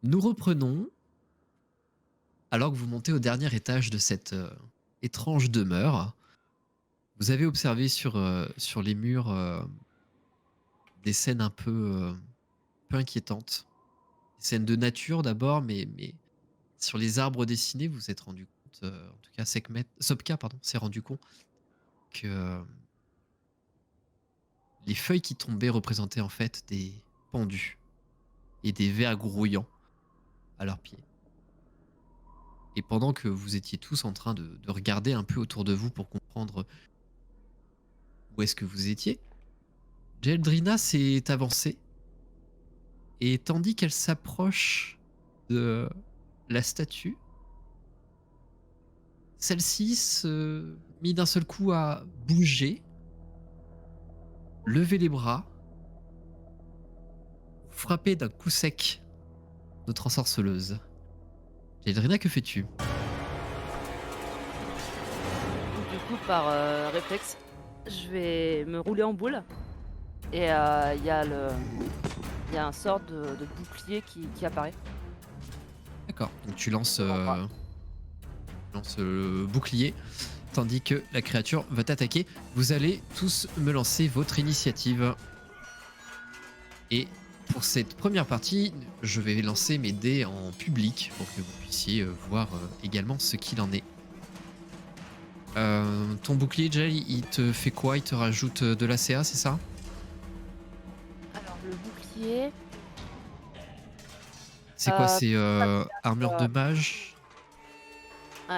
Nous reprenons alors que vous montez au dernier étage de cette étrange demeure. Vous avez observé sur les murs des scènes un peu inquiétantes. Des scènes de nature d'abord, mais sur les arbres dessinés, vous vous êtes rendu compte, en tout cas Sopka pardon, s'est rendu compte que les feuilles qui tombaient représentaient en fait des pendus et des vers grouillants à leurs pieds. Et pendant que vous étiez tous en train de regarder un peu autour de vous pour comprendre où est-ce que vous étiez, Geldrina s'est avancée et tandis qu'elle s'approche de la statue, celle-ci se mit d'un seul coup à bouger, lever les bras, frapper d'un coup sec notre ensorceleuse. Geldrina, que fais-tu? Du coup, par réflexe, je vais me rouler en boule et il y a un sort de bouclier qui apparaît. D'accord, donc tu L'endroit. lances le bouclier, tandis que la créature va t'attaquer. Vous allez tous me lancer votre initiative. Et pour cette première partie, je vais lancer mes dés en public pour que vous puissiez voir également ce qu'il en est. Ton bouclier, Jay, il te fait quoi? Il te rajoute de l'ACA, c'est ça? Alors le bouclier, C'est quoi? C'est armure de euh, mage?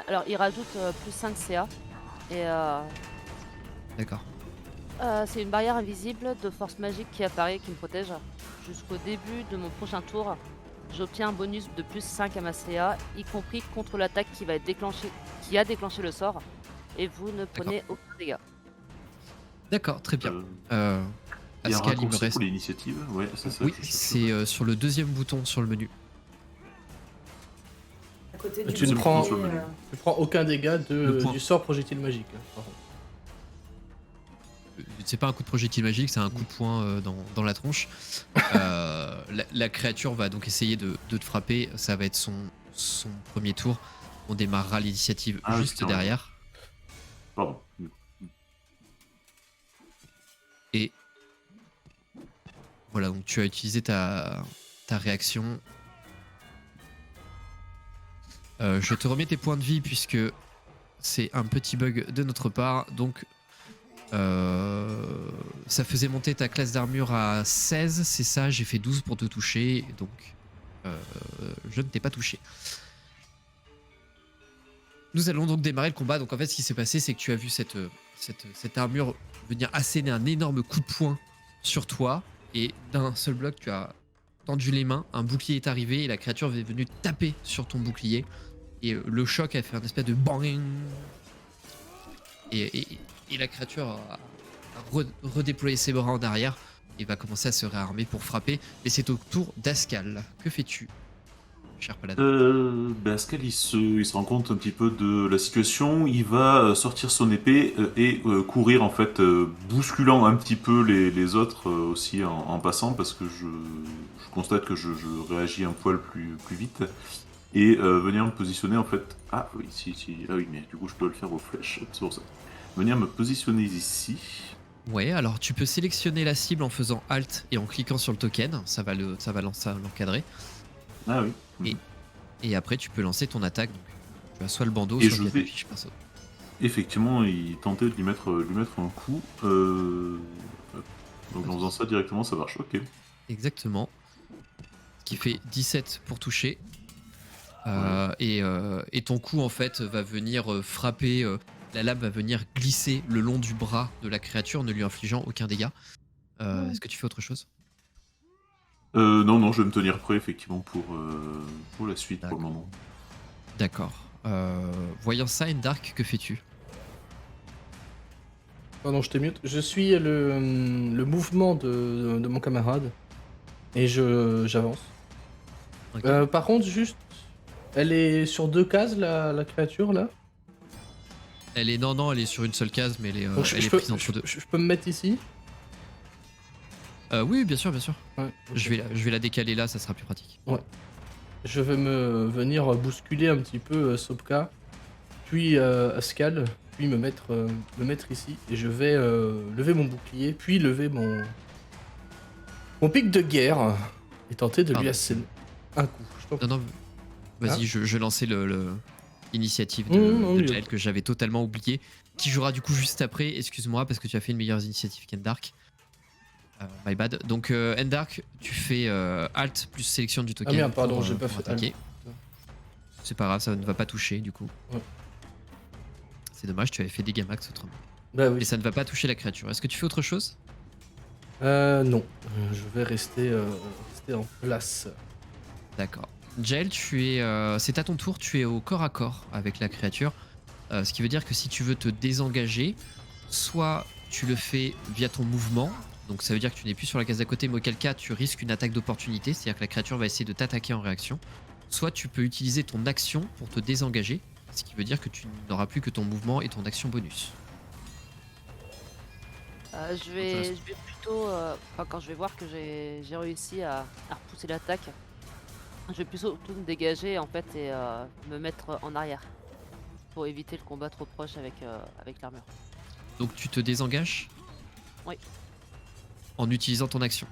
alors il rajoute plus 5 CA et D'accord. c'est une barrière invisible de force magique qui apparaît et qui me protège. Jusqu'au début de mon prochain tour, j'obtiens un bonus de plus 5 à ma CA, y compris contre l'attaque qui a déclenché le sort, et vous ne D'accord. prenez aucun dégât. D'accord, très bien. Il y a un Pascal, il me raccourci reste. pour l'initiative. Ouais, c'est ça Oui, que je cherche. c'est sur le deuxième bouton sur le menu. À côté du Tu ne Deuxième prends, bouton sur le menu. tu prends aucun dégât Le point. du sort projectile magique. Par contre. C'est pas un coup de projectile magique, c'est un coup de poing dans la tronche. La créature va donc essayer de te frapper. Ça va être son premier tour. On démarrera l'initiative Ah, juste putain, derrière. Pardon. Et voilà, donc tu as utilisé ta réaction. Je te remets tes points de vie puisque c'est un petit bug de notre part. Donc ça faisait monter ta classe d'armure à 16, c'est ça, j'ai fait 12 pour te toucher, donc je ne t'ai pas touché. Nous allons donc démarrer le combat. Donc en fait, ce qui s'est passé, c'est que tu as vu cette armure venir asséner un énorme coup de poing sur toi, et d'un seul bloc, tu as tendu les mains, un bouclier est arrivé, et la créature est venue taper sur ton bouclier, et le choc a fait un espèce de bang, et la créature a redéployé ses bras en arrière et va commencer à se réarmer pour frapper. Mais c'est au tour d'Ascal. Que fais-tu? cher paladin? Askel, il se rend compte un petit peu de la situation. Il va sortir son épée et courir en fait, bousculant un petit peu les autres aussi en passant parce que je constate que je réagis un poil plus vite et venir me positionner en fait. Ah oui, ah oui, mais du coup je peux le faire aux flèches. C'est pour ça. Venir me positionner ici. Ouais, alors tu peux sélectionner la cible en faisant Alt et en cliquant sur le token, ça va l'encadrer. Ah oui. Et, et après tu peux lancer ton attaque. Donc, tu as soit le bandeau, Et soit je via ta vais- fiche perso. Effectivement, il tentait de lui mettre un coup. Donc en faisant ça directement, ça marche. Ok. Exactement. Ce qui fait 17 pour toucher. Et ton coup en fait va venir frapper. La lame va venir glisser le long du bras de la créature, ne lui infligeant aucun dégât. Est-ce que tu fais autre chose? Non, je vais me tenir prêt effectivement pour la suite pour le D'accord. moment. D'accord. Voyant ça, Endark, que fais-tu? Pardon, je t'ai mute. Je suis le mouvement de mon camarade et j'avance. Ok. Par contre, juste, elle est sur 2 cases, la créature, là. Non, elle est sur une seule case, mais Donc elle est prise entre deux. je peux me mettre ici. Oui, bien sûr, bien sûr. Ouais, ok. Je vais la décaler là, ça sera plus pratique. Je vais venir bousculer un petit peu Sopka, puis Ascal, puis me mettre ici. Et je vais lever mon bouclier, puis lever mon pic de guerre et tenter de lui Pardon. asséner un coup. Je t'en Non, vas-y, Ah. je lançais l'initiative Non, de oui. Jael que j'avais totalement oublié, qui jouera du coup juste après. Excuse-moi, parce que tu as fait une meilleure initiative qu'Endark. My bad. Donc, Endark, tu fais Alt plus sélection du token. Ah merde, pardon, j'ai pas pour fait attaquer. C'est pas grave, ça ne va pas toucher du coup. Ouais. C'est dommage, tu avais fait dégâts max autrement. Bah Et oui. ça ne va pas toucher la créature. Est-ce que tu fais autre chose? Non. Je vais rester en place. D'accord. Jael, c'est à ton tour, tu es au corps à corps avec la créature. Ce qui veut dire que si tu veux te désengager, soit tu le fais via ton mouvement, donc ça veut dire que tu n'es plus sur la case d'à côté, mais auquel cas tu risques une attaque d'opportunité, c'est-à-dire que la créature va essayer de t'attaquer en réaction. Soit tu peux utiliser ton action pour te désengager, ce qui veut dire que tu n'auras plus que ton mouvement et ton action bonus. Je vais plutôt, quand je vais voir que j'ai réussi à repousser l'attaque, je vais plutôt tout me dégager en fait et me mettre en arrière pour éviter le combat trop proche avec l'armure. Donc tu te désengages? Oui. En utilisant ton action.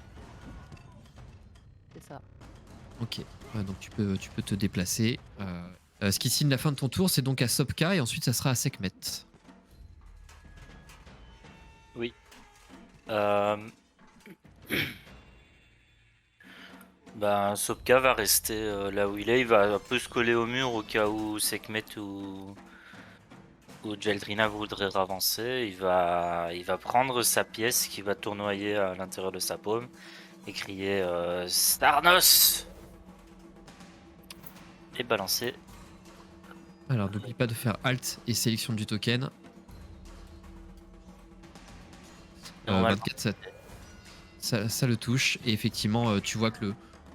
C'est ça. Ok. Donc tu peux te déplacer. Ce qui signe la fin de ton tour, c'est donc à Sopka et ensuite ça sera à Sekhmet. Oui. Ben, Sopka va rester là où il est. Il va un peu se coller au mur au cas où Sekhmet ou Jeldrina voudrait avancer. Il va prendre sa pièce qui va tournoyer à l'intérieur de sa paume et crier Starnos et balancer. Alors n'oublie pas de faire Alt et sélection du token. Normalement. 24, ça le touche. Et effectivement, tu vois que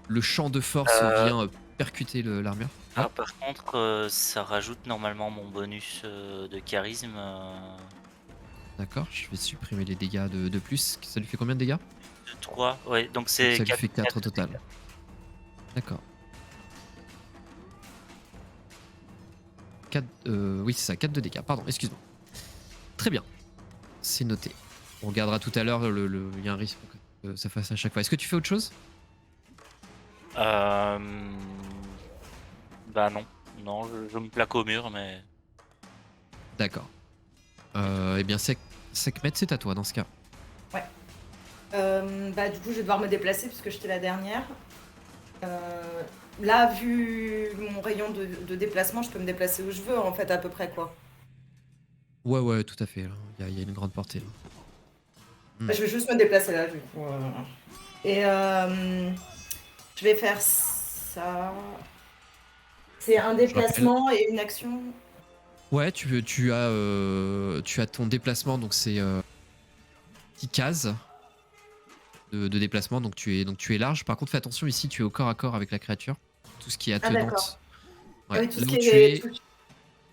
le champ de force vient percuter l'armure. Ah, par contre, ça rajoute normalement mon bonus de charisme. D'accord, je vais supprimer les dégâts de plus. Ça lui fait combien de dégâts? De 3. Ouais, donc c'est. Ça lui fait 4 au total. D'accord. 4, oui, c'est ça, 4 de dégâts. Pardon, excuse-moi. Très bien. C'est noté. On regardera tout à l'heure. Il y a un risque que ça fasse à chaque fois. Est-ce que tu fais autre chose? Bah non. Non, je me plaque au mur, mais. D'accord. Eh bien, Sekhmet, c'est à toi dans ce cas. Du coup, je vais devoir me déplacer puisque j'étais la dernière. Là, vu mon rayon de déplacement, je peux me déplacer où je veux, en fait, à peu près, quoi. Ouais, tout à fait. Il y a une grande portée. Là. Je vais juste me déplacer là. Et je vais faire ça. C'est un déplacement et une action. Ouais, tu as ton déplacement, donc c'est 10 cases de déplacement, donc tu es large. Par contre, fais attention, ici tu es au corps à corps avec la créature. tout ce qui est Ah, attenante. d'accord. Ouais, Oui, tout là ce où qui tu est. es,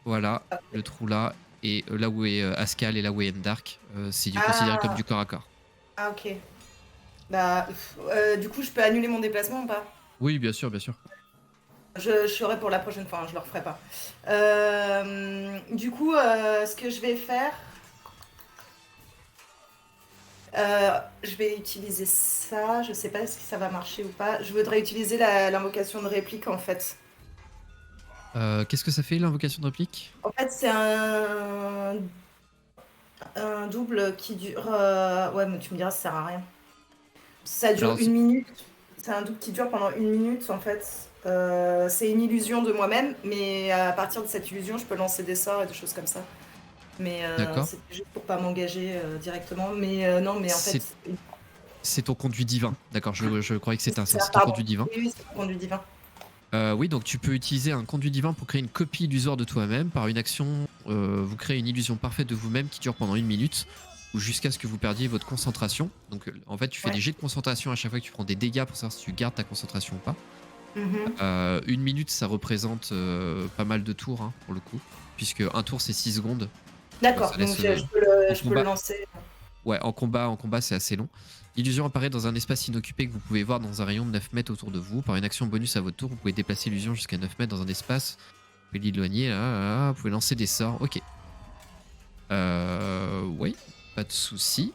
voilà, le trou là, et là où est Ascal et là où est Endark, c'est considéré comme du corps à corps. Ah, ok. Bah, du coup, je peux annuler mon déplacement ou pas? Oui, bien sûr, bien sûr. Je ferai pour la prochaine fois, hein, je le referai pas. Du coup, ce que je vais faire, je vais utiliser ça. Je sais pas si ça va marcher ou pas. Je voudrais utiliser l'invocation de réplique en fait. Qu'est-ce que ça fait l'invocation de réplique? En fait, c'est un double qui dure. Ouais, mais tu me diras, ça sert à rien. Ça dure Alors, 1 minute. C'est un double qui dure pendant 1 minute en fait. C'est une illusion de moi-même, mais à partir de cette illusion, je peux lancer des sorts et des choses comme ça. Mais D'accord. c'était juste pour pas m'engager directement. Mais non, mais en fait. C'est ton conduit divin. D'accord, je croyais que c'était un sens. C'est ton Pardon. conduit divin. Oui, c'est mon conduit divin. Oui, donc tu peux utiliser un conduit divin pour créer une copie illusoire de toi-même. Par une action, vous créez une illusion parfaite de vous-même qui dure pendant 1 minute ou jusqu'à ce que vous perdiez votre concentration. Donc en fait, tu fais Ouais. des jets de concentration à chaque fois que tu prends des dégâts pour savoir si tu gardes ta concentration ou pas. Mhm. 1 minute, ça représente pas mal de tours hein, pour le coup, puisque un tour c'est 6 secondes. D'accord, Ça donc laisse, je peux combat. le lancer. Ouais, en combat c'est assez long. L'illusion apparaît dans un espace inoccupé que vous pouvez voir dans un rayon de 9 mètres autour de vous. Par une action bonus à votre tour, vous pouvez déplacer l'illusion jusqu'à 9 mètres dans un espace. Vous pouvez l'éloigner, vous pouvez lancer des sorts. Ok. Oui, pas de souci.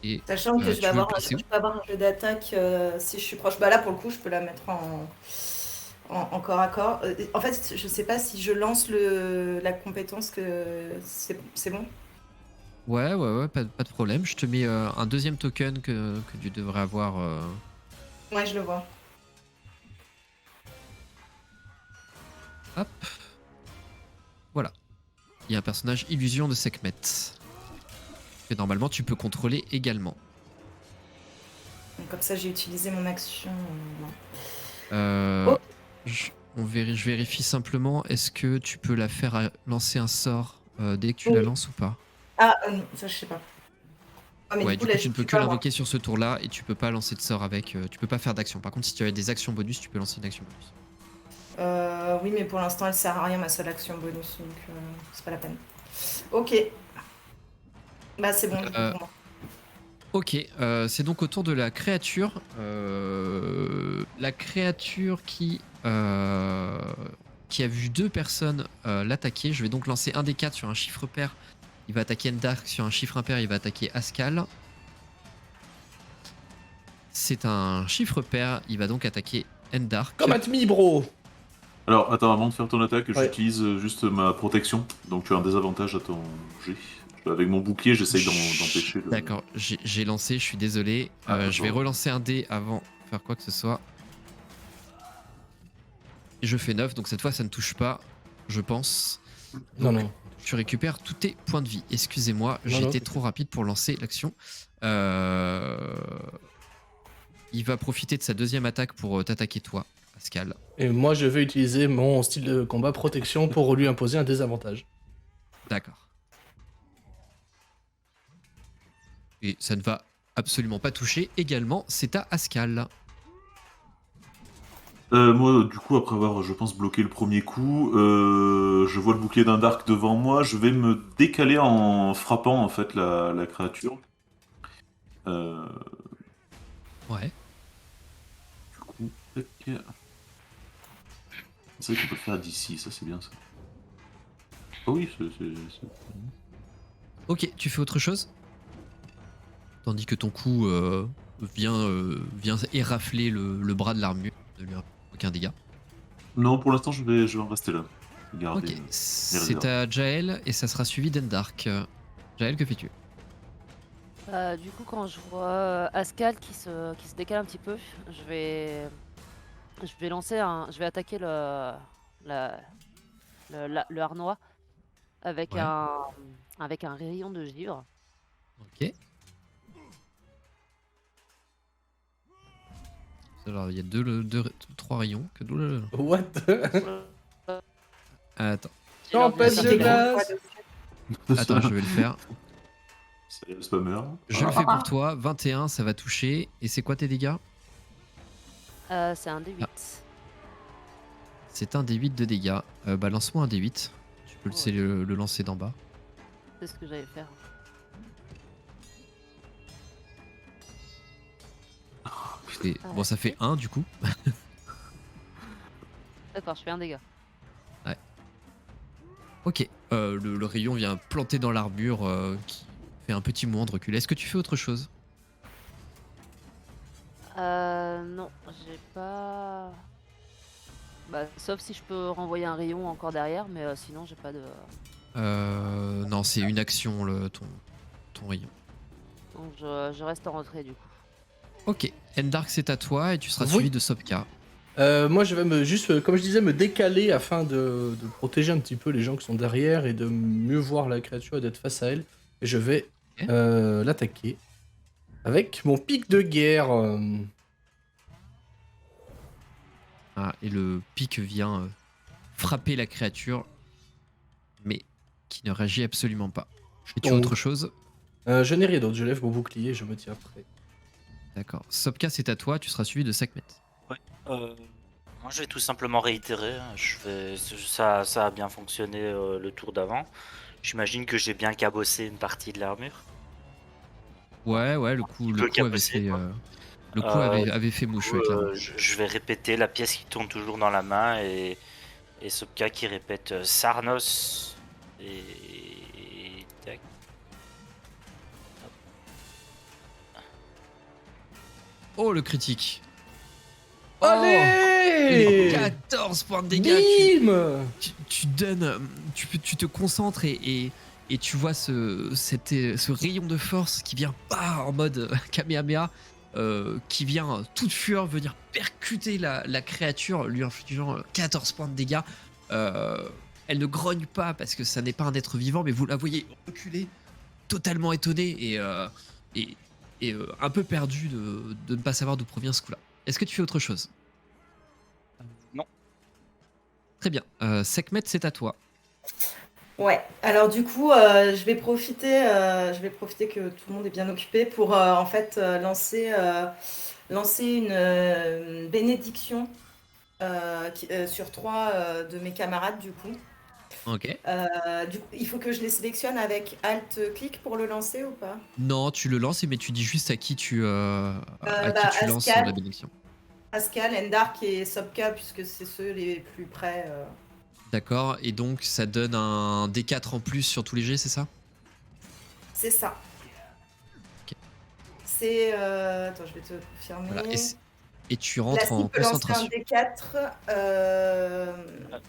Et Sachant que je tu vais veux le avoir, placer où? je peux avoir un jeu d'attaque si je suis proche. Bah là, pour le coup, je peux la mettre en corps à corps. En fait, je sais pas si je lance la compétence que c'est bon. Ouais, pas de problème. Je te mets un deuxième token que tu devrais avoir. Ouais, je le vois. Hop. Voilà. Il y a un personnage illusion de Sekhmet. Que normalement tu peux contrôler également. Donc, comme ça, j'ai utilisé mon action. Oh. Je vérifie simplement, est-ce que tu peux la faire lancer un sort dès que tu la lances ou pas? Ah, non, ça, je sais pas. Ah, mais Ouais, du coup, là, tu ne peux que l'invoquer sur ce tour-là et tu peux pas lancer de sort avec. Tu peux pas faire d'action. Par contre, si tu avais des actions bonus, tu peux lancer une action bonus. Oui, mais pour l'instant, elle sert à rien, ma seule action bonus, donc c'est pas la peine. Ok. Bah, c'est bon, du coup, pour moi. Ok, c'est donc au tour de la créature. La créature qui a vu 2 personnes l'attaquer. Je vais donc lancer un des 4 sur un chiffre pair. Il va attaquer Endark. Sur un chiffre impair, il va attaquer Ascal. C'est un chiffre pair. Il va donc attaquer Endark. Comme at me, bro. Alors, attends, avant de faire ton attaque, Ouais. j'utilise juste ma protection. Donc tu as un désavantage à ton jet. Avec mon bouclier, j'essaye d'empêcher le... D'accord, j'ai lancé, je suis désolé. Je vais relancer un dé avant de faire quoi que ce soit. Et je fais 9, donc cette fois ça ne touche pas, je pense. Donc, Non. tu récupères tous tes points de vie. Excusez-moi, j'ai été trop rapide pour lancer l'action. Il va profiter de sa deuxième attaque pour t'attaquer toi, Pascal. Et moi, je vais utiliser mon style de combat protection pour lui imposer un désavantage. D'accord. Et ça ne va absolument pas toucher. Également, c'est à Ascal. Moi, du coup, après avoir, je pense, bloqué le premier coup, je vois le bouclier d'Endark devant moi. Je vais me décaler en frappant, en fait, la créature. Ouais. Du coup, tac. C'est vrai qu'on peut le faire d'ici, ça c'est bien ça. Oh oui, c'est... Ok, tu fais autre chose? Tandis que ton coup vient érafler le bras de l'armure, ne lui inflige aucun dégât. Non, pour l'instant, je vais en rester là. Garder Ok, c'est à Jaël et ça sera suivi d'Endark. Jaël, que fais-tu? Du coup, quand je vois Ascal qui se décale un petit peu, je vais attaquer le harnois avec Ouais. un rayon de givre. Ok. Alors, il y a 3 rayons. What? Attends. Tempête de glace. Attends, je vais le faire. C'est le spammer. Je le fais pour toi. 21, ça va toucher. Et c'est quoi tes dégâts? C'est un D8. C'est un D8 de dégâts. Lance-moi un D8. Tu peux Oh, le lancer d'en bas. C'est ce que j'allais faire. Bon, ça fait 1 du coup. D'accord, je fais un dégât. Ok. Le rayon vient planter dans l'armure qui fait un petit mouvement de recul. Est-ce que tu fais autre chose? Non, j'ai pas. Sauf si je peux renvoyer un rayon encore derrière, mais sinon j'ai pas de. Non, c'est une action ton rayon. Donc je reste en retrait du coup. Ok. Endark, c'est à toi et tu seras Oui. suivi de Sopka. Moi, je vais juste, comme je disais, me décaler afin de protéger un petit peu les gens qui sont derrière et de mieux voir la créature et d'être face à elle. Et je vais Ok. l'attaquer avec mon pic de guerre. Ah, et le pic vient frapper la créature, mais qui ne réagit absolument pas. Et tu as Donc, autre chose? Je n'ai rien d'autre. Je lève mon bouclier et je me tiens prêt. D'accord. Sopka, c'est à toi. Tu seras suivi de Sekhmet. Moi, je vais tout simplement réitérer. Ça a bien fonctionné le tour d'avant. J'imagine que j'ai bien cabossé une partie de l'armure. Ouais, le coup avait cabossé, fait. quoi. Le coup avait fait mouche, ouais, clairement. Je vais répéter la pièce qui tourne toujours dans la main et Sopka qui répète Sarnos et tac. Oh, le critique. Allez 14 points de dégâts. Bim Tu donnes, tu te concentres et tu vois ce rayon de force qui vient en mode Kamehameha, qui vient toute fureur venir percuter la créature, lui infligeant 14 points de dégâts. Elle ne grogne pas parce que ça n'est pas un être vivant, mais vous la voyez reculer, totalement étonnée et un peu perdue de ne pas savoir d'où provient ce coup-là. Est-ce que tu fais autre chose? Non. Très bien. Sekhmet, c'est à toi. Ouais, alors du coup, je vais profiter que tout le monde est bien occupé pour en fait lancer une bénédiction sur 3 de mes camarades du coup. Ok. Du coup, il faut que je les sélectionne avec Alt-clic pour le lancer ou pas? Non, tu le lances, mais tu dis juste à qui tu lances Ascal. la bénédiction. Pascal, Endark et Sopka, puisque c'est ceux les plus près. D'accord. Et donc, ça donne un D4 en plus sur tous les jets, c'est ça? C'est ça. Ok. C'est. Attends, je vais te confirmer. Voilà. Et tu rentres en Plastique peut lancer un concentration.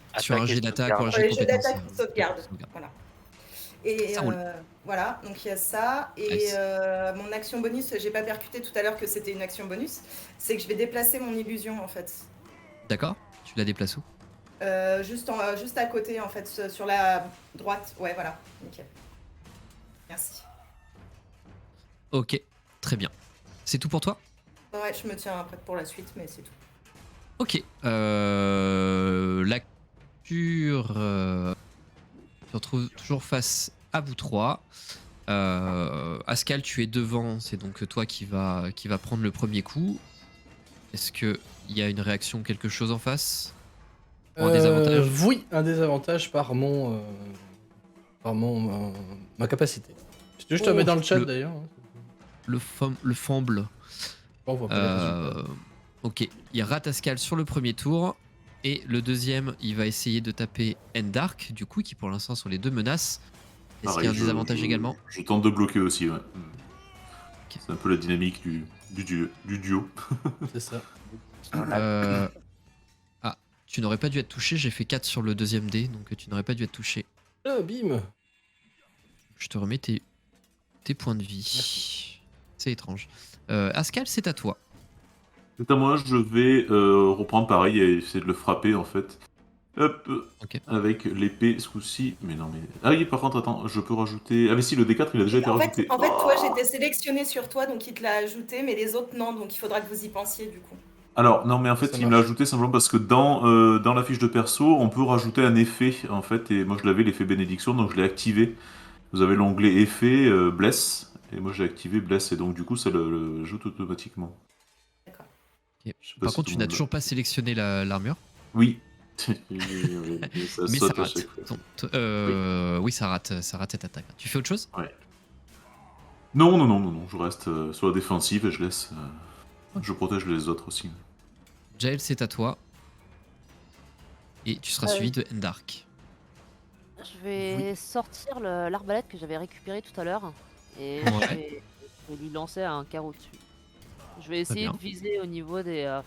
D4 Sur un jet d'attaque ou un pour jet les de jeux compétence. d'attaque ou sauvegarde. Voilà. Et Ça roule. voilà, donc il y a ça. Et Nice. mon action bonus, j'ai pas percuté tout à l'heure que c'était une action bonus, c'est que je vais déplacer mon illusion en fait. D'accord. Tu la déplaces où? Juste à côté en fait, sur la droite. Ouais, voilà. Nickel. Merci. Ok. Très bien. C'est tout pour toi? Ouais, je me tiens prête pour la suite, mais c'est tout. Ok. La créature se retrouve toujours face à vous trois. Ascal, tu es devant, c'est donc toi qui va prendre le premier coup. Est-ce qu'il y a une réaction, quelque chose en face? Ou un désavantage? Oui, un désavantage par ma capacité. Je te mets dans le chat d'ailleurs. Le fumble. On voit pas les résultats. Ok, il rate Ascal sur le premier tour. Et le deuxième, il va essayer de taper Endark, du coup, qui pour l'instant sont les deux menaces. Est-ce qu'il y a un désavantage également? Je tente de bloquer aussi, ouais. C'est un peu la dynamique du duo. C'est ça. Tu n'aurais pas dû être touché, j'ai fait 4 sur le deuxième dé, donc tu n'aurais pas dû être touché. Ah, bim. Je te remets tes points de vie. Merci. C'est étrange. Ascal, c'est à toi. C'est à moi, je vais reprendre pareil et essayer de le frapper en fait. Hop, Ok. avec l'épée ce coup-ci. Mais non, mais. Ah oui, par contre, attends, je peux rajouter. Ah, mais si, le D4 il a déjà été rajouté. En fait, toi, j'étais sélectionné sur toi, donc il te l'a ajouté, mais les autres, non, donc il faudra que vous y pensiez du coup. Alors, non, mais en fait, Ça il me marche. l'a ajouté simplement parce que dans la fiche de perso, on peut rajouter un effet en fait. Et moi, je l'avais, l'effet bénédiction, donc je l'ai activé. Vous avez l'onglet effet, bless. Et moi, j'ai activé bless, et donc du coup, ça le ajoute automatiquement. D'accord. Je sais pas Par si contre, tout tu le n'as monde toujours pas sélectionné l'armure. Oui. Ça Mais ça saute à rate. chaque fois. Oui, ça rate cette attaque. Tu fais autre chose? Non, je reste sur la défensive et je laisse. Je protège les autres aussi. Jael, c'est à toi. Et tu seras suivi de Endark. Je vais sortir l'arbalète que j'avais récupérée tout à l'heure et Ouais. je vais lui lancer un carreau dessus. Je vais essayer bien. de viser au niveau des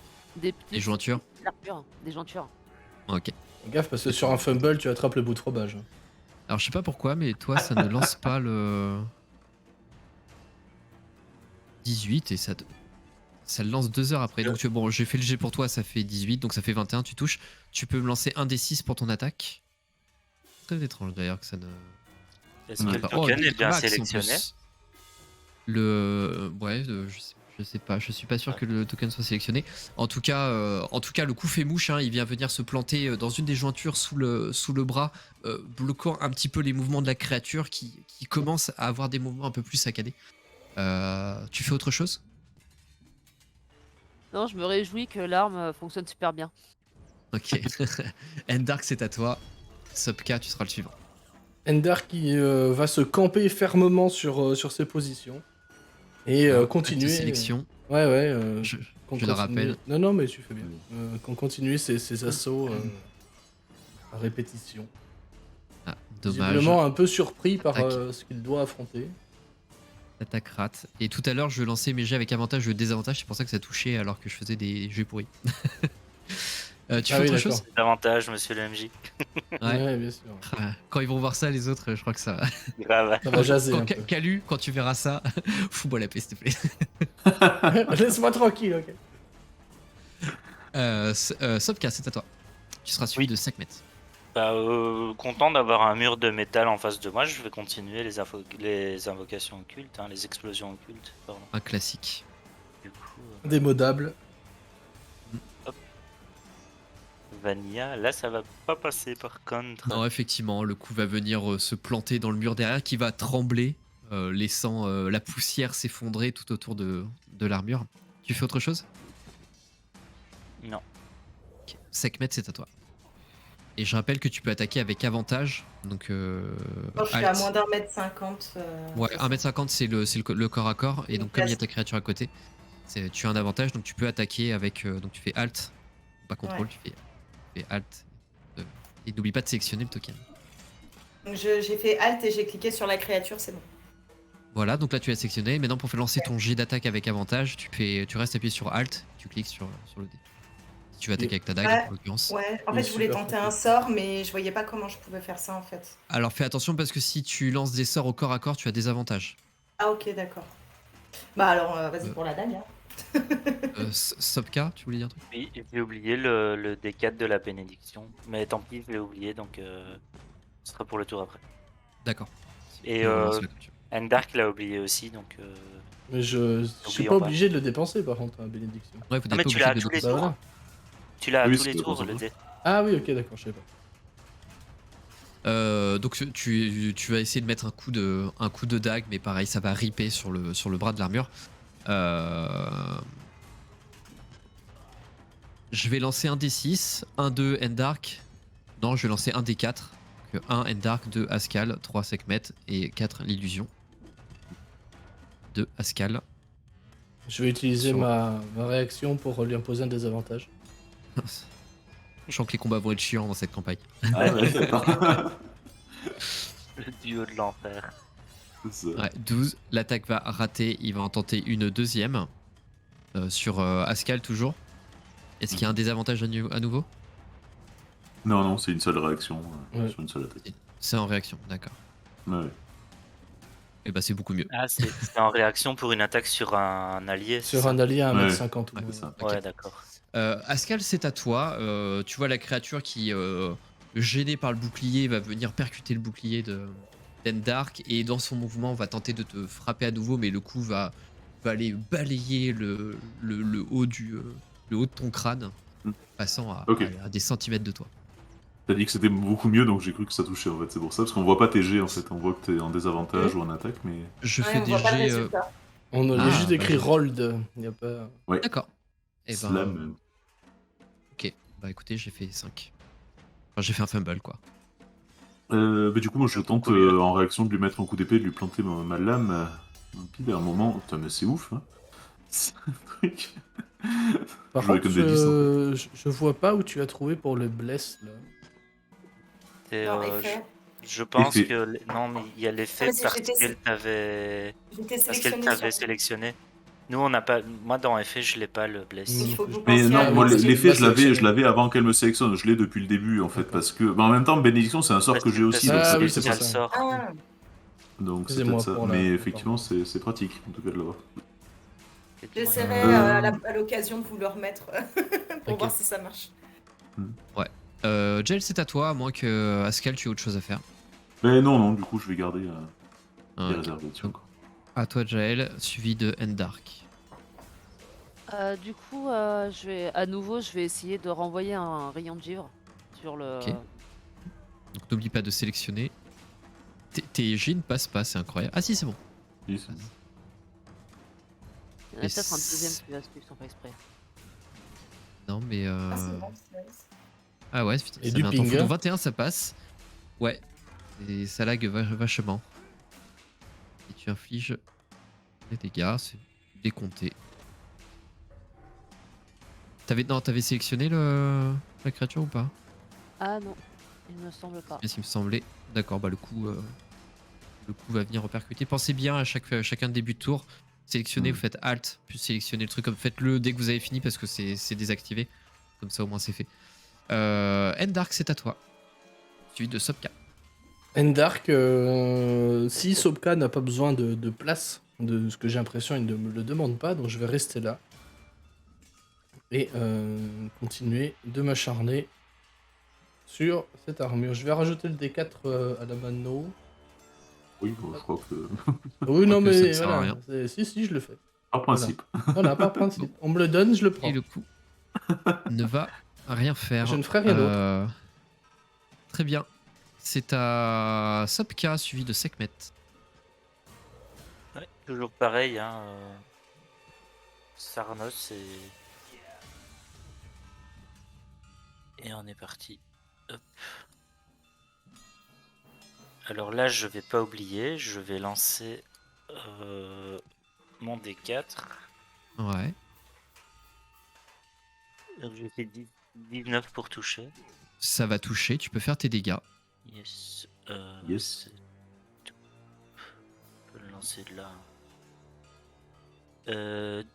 Les petites jointures. armures, des jointures. Ok. Fais gaffe, parce que sur un fumble, tu attrapes le bout de fromage. Alors je sais pas pourquoi, mais toi ça ne lance pas le 18 et ça le lance 2 heures après. Donc bon, j'ai fait le jet pour toi, ça fait 18, donc ça fait 21, tu touches. Tu peux me lancer un des 6 pour ton attaque. Très étrange d'ailleurs que ça ne... Est-ce Ouais. que le Oh, token est bien max, en sélectionné? plus. Ouais, je sais pas, je suis pas sûr que le token soit sélectionné. En tout cas, le coup fait mouche, hein, il vient venir se planter dans une des jointures sous le bras, bloquant un petit peu les mouvements de la créature qui commence à avoir des mouvements un peu plus saccadés. Tu fais autre chose? Non, je me réjouis que l'arme fonctionne super bien. Ok. Endark, c'est à toi. Sopka, tu seras le suivant. Ender qui va se camper fermement sur ses positions. Et Acte continuer. sélection. Ouais, Je qu'on le continue- rappelle. Non, mais tu fais bien. Qu'on continue ses assauts à répétition. Ah, dommage. Visiblement un peu surpris par Attaque. ce qu'il doit affronter. Attaque rate. Et tout à l'heure, je lançais mes jets avec avantage ou désavantage, c'est pour ça que ça touchait alors que je faisais des jets pourris. Tu fais oui, autre d'accord. chose? Davantage, monsieur le MJ. Ouais, bien sûr. Quand ils vont voir ça, les autres, je crois que ça. Grave. Ça va jaser un peu. Calu, quand tu verras ça, fous-moi la paix, s'il te plaît. Laisse-moi tranquille, ok. Sopka, c'est à toi. Tu seras suivi Oui. de 5 mètres. Bah, content d'avoir un mur de métal en face de moi, je vais continuer les invocations occultes, hein, les explosions occultes. Pardon. Un classique. Du coup, Démodable. Vanilla, là ça va pas passer par contre. Non, effectivement, le coup va venir se planter dans le mur derrière qui va trembler, laissant la poussière s'effondrer tout autour de l'armure. Tu fais autre chose? Non. Ok. Sekhmet, c'est à toi. Et je rappelle que tu peux attaquer avec avantage. Donc, Quand je suis à alt. moins d'1m50. Ouais, 1m50 c'est le corps à corps. Et Une donc, comme il y a place. ta créature à côté, tu as un avantage. Donc, tu peux attaquer avec. Donc, tu fais alt. Pas contrôle, Ouais. tu fais alt. Et n'oublie pas de sélectionner le token. Donc j'ai fait Alt et j'ai cliqué sur la créature, c'est bon. Voilà, donc là tu as sélectionné. Maintenant, pour faire lancer ton jet d'attaque avec avantage, tu restes appuyé sur alt, tu cliques sur le dé. Si tu veux attaquer avec ta dague, Ouais. en l'occurrence. Ouais, en Il est fait, je voulais super tenter fort. un sort, mais je voyais pas comment je pouvais faire ça en fait. Alors fais attention parce que si tu lances des sorts au corps à corps, tu as des avantages. Ah, ok, d'accord. Bah alors, vas-y Euh. pour la dague. Hein. Sopka, tu voulais dire un truc? Oui, j'ai oublié le D4 de la bénédiction, mais tant pis, je l'ai oublié donc ce sera pour le tour après. D'accord. Et Tu relances là comme tu veux. Endark l'a oublié aussi donc. Mais je suis N'oublions pas pas. obligé de le dépenser par contre, hein, bénédiction. Ouais, vous Non, n'êtes mais pas tu l'as à obligé tous de les Bah tours. voilà. Tu l'as à Oui, tous les c'est tours pour le ça. dé. Ah oui, ok, d'accord, je savais pas. Donc tu vas essayer de mettre un coup de dague, mais pareil, ça va ripper sur le bras de l'armure. Je vais lancer un D6, un 2 Endark. Non, je vais lancer un D4. Donc 1 Endark, 2 Ascal, 3 Sekhmet et 4 l'illusion. 2 Ascal. Je vais utiliser Sur- ma réaction pour lui imposer un désavantage. Je sens que les combats vont être chiants dans cette campagne. Ah ouais, d'accord. Le duo de l'enfer. C'est ça. Ouais, 12. L'attaque va rater. Il va en tenter une deuxième. Sur Ascal toujours. Est-ce qu'il y a un désavantage à nouveau? Non, c'est une seule réaction Ouais. sur une seule attaque. C'est en réaction, d'accord. Ouais. Et bah c'est beaucoup mieux. Ah, c'est en réaction pour une attaque sur un allié. c'est Sur ça un allié à Ouais. 1m50 ou Ouais, moins. C'est ça. Ok. Ouais, d'accord. Ascal, c'est à toi. Tu vois la créature qui, gênée par le bouclier, va venir percuter le bouclier d'Endark et dans son mouvement va tenter de te frapper à nouveau, mais le coup va aller balayer le haut le haut de ton crâne, Mm. passant Ok. à des centimètres de toi. T'as dit que c'était beaucoup mieux, donc j'ai cru que ça touchait en fait. C'est pour ça, parce qu'on voit pas tes jets en fait. On voit que t'es en désavantage ou en attaque, mais. Je Ouais, fais on des voit pas le jets. résultat. On a Ah, juste écrit bah, rolled. Il n'y a pas. D'accord. Et ben, Slam. ok. Bah écoutez, j'ai fait 5. Enfin, j'ai fait un fumble, quoi. Du coup, moi je tente en réaction de lui mettre un coup d'épée, de lui planter ma lame. Limpide à un moment. Putain, mais c'est ouf, hein. C'est un truc. Par Je jouais contre, comme des 10 en fait. je vois pas où tu as trouvé pour le bless là. Et, Non, effet. je pense Effet. que non, mais il y a l'effet Ah, mais c'est- parce j'étais qu'elle t'avait sélectionné sur... sélectionné. Nous, on n'a pas. Moi, dans effet, je l'ai pas le bless. Il faut que vous Mais pensiez non, à moi moi aussi. l'effet je sélectionné. l'avais avant qu'elle me sélectionne, je l'ai depuis le début en fait, D'accord. parce que. Bah, en même temps, bénédiction c'est un sort que j'ai aussi, donc Ah c'est oui, peut-être c'est ça. pour le ça. sort. Ah, Donc c'est Excusez-moi peut-être ça. pour la- Mais la effectivement, c'est pratique en tout cas de l'avoir. j'essaierai à l'occasion de vous le remettre pour Ok. voir si ça marche. Jel, c'est à toi, à moins que Ascal, tu aies autre chose à faire. Mais non, du coup, je vais garder Ah, des ok. réserves là-dessus encore. À toi, Jael, suivi de Endark. Du coup, je vais essayer de renvoyer un rayon de givre sur le. Ok. Donc n'oublie pas de sélectionner. Tes G ne passent pas, c'est incroyable. Ah si, c'est bon. Oui, c'est- Il y en a Et peut-être un deuxième c'est- qui va suivre sans faire exprès. Non, mais. Ah, c'est bon, c'est- Ah ouais, putain, Et ça du met un temps fou. ping. Donc 21, ça passe. Ouais. Et ça lag vachement. Et tu infliges des dégâts, c'est décompté. T'avais sélectionné la créature ou pas? Ah non, il me semble pas. Yes, il me semblait. D'accord, bah le coup va venir repercuter. Pensez bien à chacun début de tour. Sélectionnez, vous faites Alt, puis sélectionnez le truc comme faites-le dès que vous avez fini parce que c'est désactivé. Comme ça au moins c'est fait. Endark, c'est à toi. Suivi de Sopka. Endark, si Sopka n'a pas besoin de place, de ce que j'ai l'impression, il ne me le demande pas, donc je vais rester là. Et continuer de m'acharner sur cette armure. Je vais rajouter le D4 à la mano. Oui, bon, je crois que. Oui, non, que ça ne mais sert à voilà. rien. Si, je le fais. Par principe. Voilà, par principe. On me le donne, je le prends. Et le coup ne va rien faire. Je ne ferai rien d'autre. Très bien. C'est à Sopka suivi de Sekhmet. Ouais, toujours pareil, hein. Sarnos et on est parti. Hop. Alors là, je vais pas oublier, je vais lancer mon D4. Ouais. Donc j'ai fait 19 pour toucher. Ça va toucher, tu peux faire tes dégâts. Yes. Yes. Je peux le lancer de là.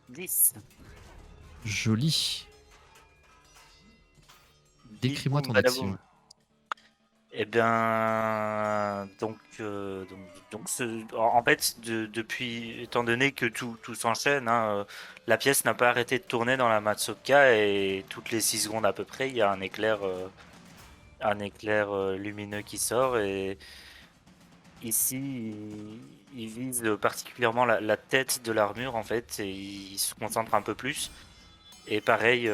10. Joli. Décris-moi ton action. Eh bien, en fait, depuis, étant donné que tout s'enchaîne, hein, la pièce n'a pas arrêté de tourner dans la Matsopka et toutes les 6 secondes à peu près, il y a un éclair lumineux qui sort et ici, il vise particulièrement la tête de l'armure en fait et il se concentre un peu plus. Et pareil,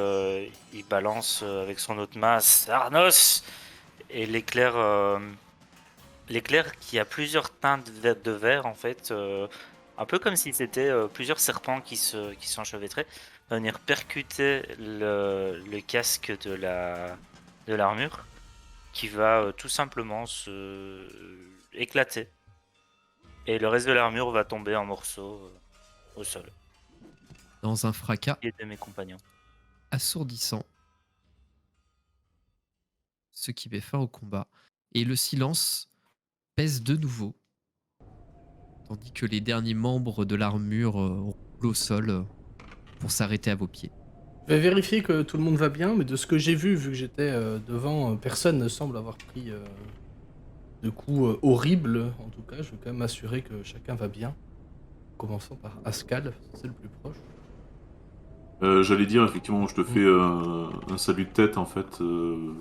il balance avec son autre masse Arnos et l'éclair qui a plusieurs teintes de vert en fait, un peu comme si c'était plusieurs serpents qui s'enchevêtraient, va venir percuter le casque de l'armure qui va tout simplement se éclater et le reste de l'armure va tomber en morceaux au sol. Dans un fracas Et de mes compagnons. assourdissant. Ce qui met fin au combat. Et le silence pèse de nouveau. Tandis que les derniers membres de l'armure roulent au sol pour s'arrêter à vos pieds. Je vais vérifier que tout le monde va bien, mais de ce que j'ai vu que j'étais devant, personne ne semble avoir pris de coups horribles. En tout cas, je vais quand même m'assurer que chacun va bien. Commençons par Ascal, c'est le plus proche. J'allais dire, effectivement, je te fais un salut de tête, en fait,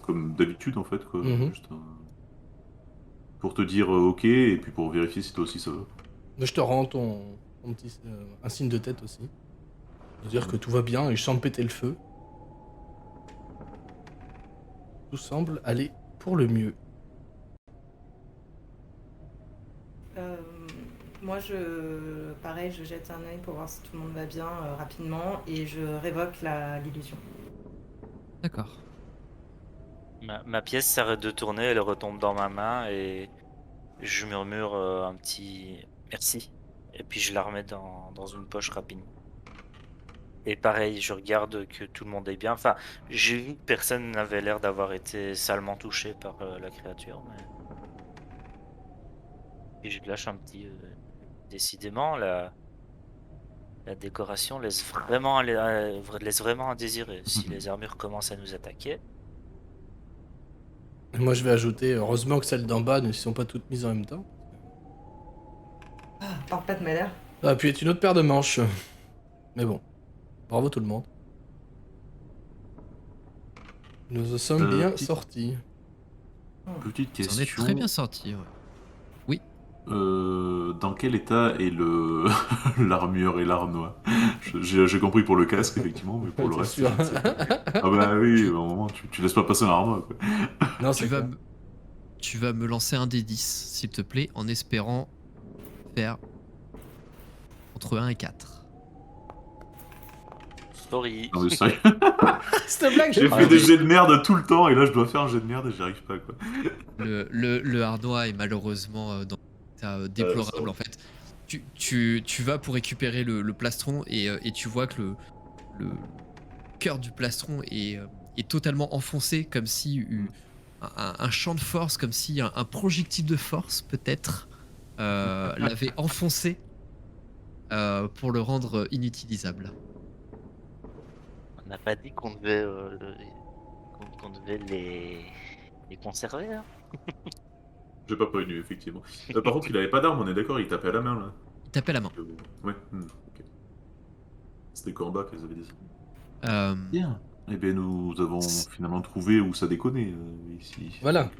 comme d'habitude, en fait, quoi. Juste, pour te dire ok, et puis pour vérifier si toi aussi ça va. Je te rends ton petit, un signe de tête aussi. Pour dire que tout va bien et je sens péter le feu. Tout semble aller pour le mieux. Moi, pareil, je jette un œil pour voir si tout le monde va bien rapidement et je révoque l'illusion. D'accord. Ma pièce s'arrête de tourner, elle retombe dans ma main et je murmure un petit merci. Et puis je la remets dans une poche rapidement. Et pareil, je regarde que tout le monde est bien. Enfin, j'ai vu que personne n'avait l'air d'avoir été salement touché par la créature. Et je lâche un petit. Décidément, la décoration laisse vraiment à désirer. Si les armures commencent à nous attaquer, Et moi, je vais ajouter, heureusement que celles d'en bas ne sont pas toutes mises en même temps. Parle pas de malheur. Ça va pu être une autre paire de manches. Mais bon, bravo tout le monde. Nous en sommes bien Petite- sortis. Petite Vous en question. êtes très bien sorti. Ouais. Dans quel état est le l'armure et l'arnois? J'ai compris pour le casque, effectivement, mais pour le T'es reste, sûr je ne sais pas. Ah bah oui, au moment, tu laisses pas passer un arnois, quoi. Non, Tu c'est vas, clair. tu vas me lancer un des 10, s'il te plaît, en espérant faire entre 1 et 4. sorry. Non mais sérieux, Cette blague, j'ai pas fait des aimé. jets de merde tout le temps, et là je dois faire un jet de merde et j'y arrive pas, quoi. Le Arnois est malheureusement dans un état Ça déplorable va. en fait. Tu vas pour récupérer le plastron et tu vois que le cœur du plastron est totalement enfoncé comme si un champ de force, comme si un projectile de force peut-être l'avait enfoncé pour le rendre inutilisable. On n'a pas dit qu'on devait, qu'on devait les conserver, hein. J'ai pas prévenu, effectivement. Par contre, il avait pas d'arme, on est d'accord, il tapait à la main, là. Il tapait la main. Ouais, ok. C'était Corba qu'elles avaient dit. Euh, Bien. Eh bien, nous avons finalement trouvé où ça déconnait, ici. Voilà.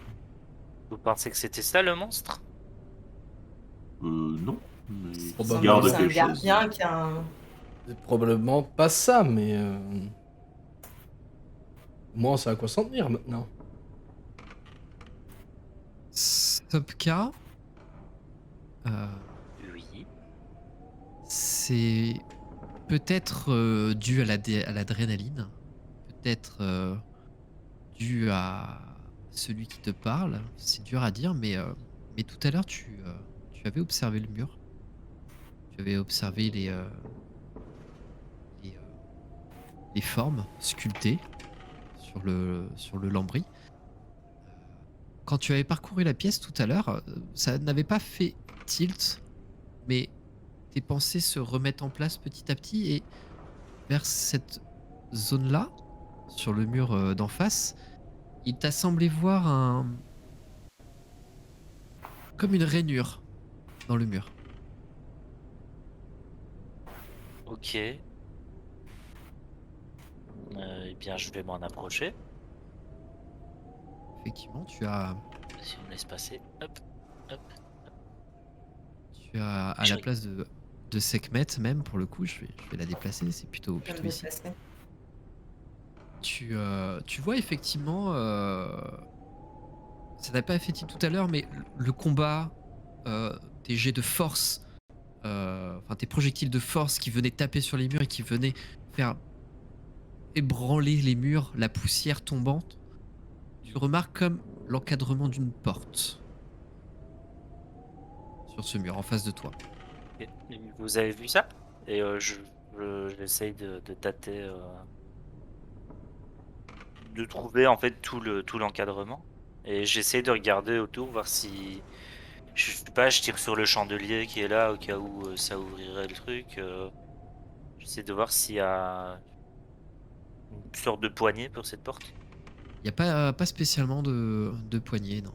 Vous pensez que c'était ça le monstre? Non, mais Oh, qui bah, garde C'est un quelque chose. gardien qui a un. C'est probablement pas ça, mais... Au moins, on sait à quoi s'en tenir maintenant. Sopka, Oui. c'est peut-être dû à l'adrénaline, peut-être dû à celui qui te parle. C'est dur à dire, mais tout à l'heure, tu avais observé le mur. Tu avais observé les, les formes sculptées sur le lambris. Quand tu avais parcouru la pièce tout à l'heure, ça n'avait pas fait tilt, mais tes pensées se remettent en place petit à petit et vers cette zone-là, sur le mur d'en face, il t'a semblé voir comme une rainure dans le mur. Ok. Eh bien, je vais m'en approcher. Effectivement, tu as Si on laisse passer. Hop, hop. à la place de Sekhmet même, pour le coup, je vais la déplacer, c'est plutôt Je vais me ici. déplacer. Tu vois effectivement, ça n'a pas fait tilt tout à l'heure, mais le combat, tes jets de force, enfin tes projectiles de force qui venaient taper sur les murs et qui venaient faire ébranler les murs, la poussière tombante, tu remarques comme l'encadrement d'une porte sur ce mur en face de toi. Ok. Vous avez vu ça? Et j'essaye de tâter, de trouver en fait tout l'encadrement. Et j'essaye de regarder autour, voir si, je sais pas, je tire sur le chandelier qui est là au cas où ça ouvrirait le truc. J'essaie de voir s'il y a une sorte de poignée pour cette porte. Il n'y a pas spécialement de poignée, non.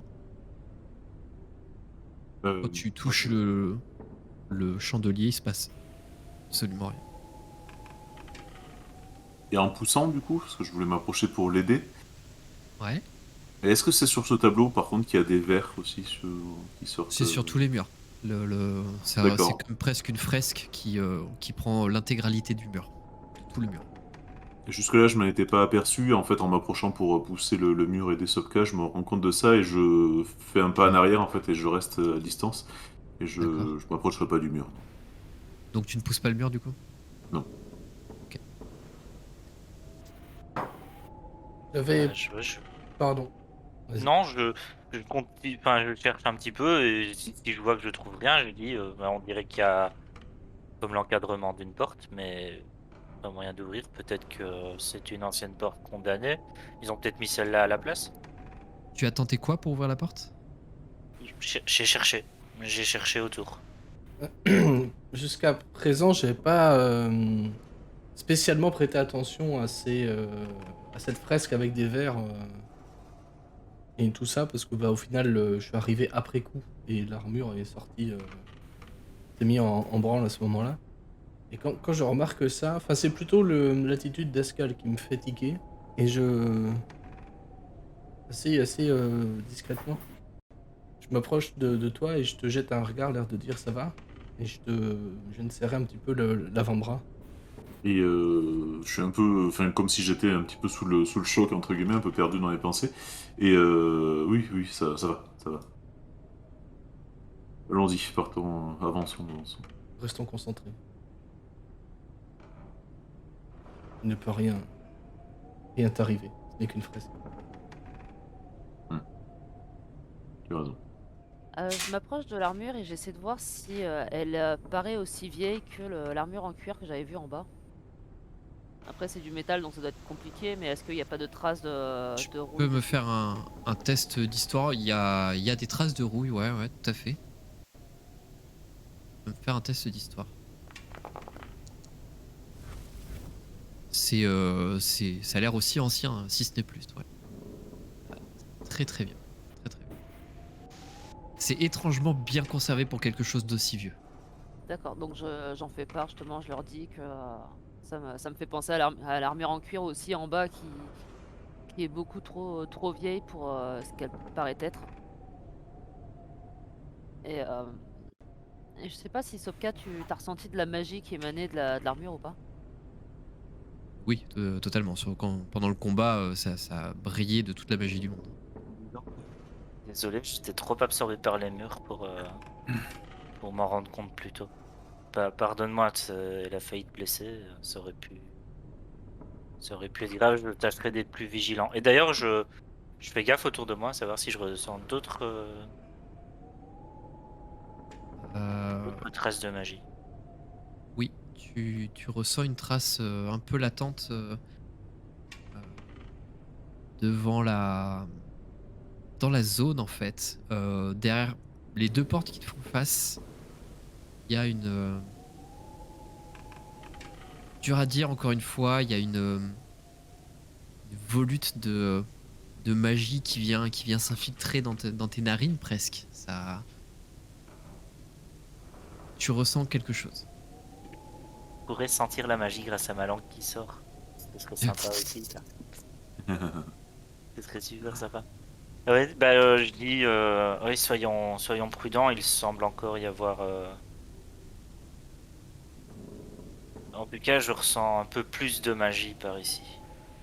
Quand tu touches le chandelier, il se passe absolument rien. Et en poussant, du coup, parce que je voulais m'approcher pour l'aider. Ouais. Et est-ce que c'est sur ce tableau, par contre, qu'il y a des verres aussi qui sortent C'est sur tous les murs. C'est D'accord. comme presque une fresque qui prend l'intégralité du mur. De tout le mur. Et jusque-là, je m'en étais pas aperçu. En fait, en m'approchant pour pousser le mur et des Sopka, je me rends compte de ça et je fais un pas en arrière, en fait, et je reste à distance. Et je D'accord. m'approcherai pas du mur. Donc tu ne pousses pas le mur du coup? Non. Ok. J'avais Je Pardon. Vas-y. Non, je continue, enfin, je cherche un petit peu et si je vois que je trouve rien, je dis, bah, on dirait qu'il y a comme l'encadrement d'une porte, mais pas moyen d'ouvrir. Peut-être que c'est une ancienne porte condamnée. Ils ont peut-être mis celle-là à la place. Tu as tenté quoi pour ouvrir la porte? J'ai cherché autour. Jusqu'à présent, j'ai pas spécialement prêté attention à cette fresque avec des vers et tout ça, parce que au final, je suis arrivé après coup et l'armure est sortie, s'est mis en branle à ce moment-là. Et quand je remarque ça, enfin c'est plutôt l'attitude d'Ascal qui me fait tiquer, et assez discrètement, je m'approche de toi et je te jette un regard, l'air de dire ça va, et je viens de serrer un petit peu l'avant-bras. Et je suis un peu, enfin, comme si j'étais un petit peu sous le choc, entre guillemets, un peu perdu dans les pensées. Et oui, oui, ça va, ça va. Allons-y, partons, avançons, avançons. Restons concentrés. Il ne peut rien t'arriver, ce n'est qu'une fresque. Tu as raison. Je m'approche de l'armure et j'essaie de voir si elle paraît aussi vieille que l'armure en cuir que j'avais vue en bas. Après, c'est du métal donc ça doit être compliqué, mais est-ce qu'il n'y a pas de traces de Tu peux rouille? me faire un test d'histoire. Il y a des traces de rouille, ouais, tout à fait. Tu peux me faire un test d'histoire. Ça a l'air aussi ancien, si ce n'est plus, ouais. Très très bien. Très très bien. C'est étrangement bien conservé pour quelque chose d'aussi vieux. D'accord, donc j'en fais part justement, je leur dis que ça me fait penser à l'armure en cuir aussi en bas qui est beaucoup trop vieille pour ce qu'elle paraît être. Et, et je sais pas si Sopka, tu as ressenti de la magie qui émanait de l'armure ou pas? Oui, totalement. Pendant le combat, ça a brillé de toute la magie du monde. Non. Désolé, j'étais trop absorbé par les murs pour m'en rendre compte plus tôt. Pardonne-moi, elle a failli te blesser, ça aurait pu être grave, je tâcherai d'être plus vigilant. Et d'ailleurs, je fais gaffe autour de moi, à savoir si je ressens d'autres traces de magie. Oui, tu ressens une trace un peu latente devant dans la zone en fait. Derrière les deux portes qui te font face, il y a une... dur à dire encore une fois, il y a une volute de magie qui vient s'infiltrer dans tes narines presque. Ça... Tu ressens quelque chose. Je pourrais sentir la magie grâce à ma langue qui sort. Ce serait sympa aussi, ça. Ce serait super sympa. Ouais, bah je dis, oui, soyons prudents, il semble encore y avoir... En tout cas, je ressens un peu plus de magie par ici.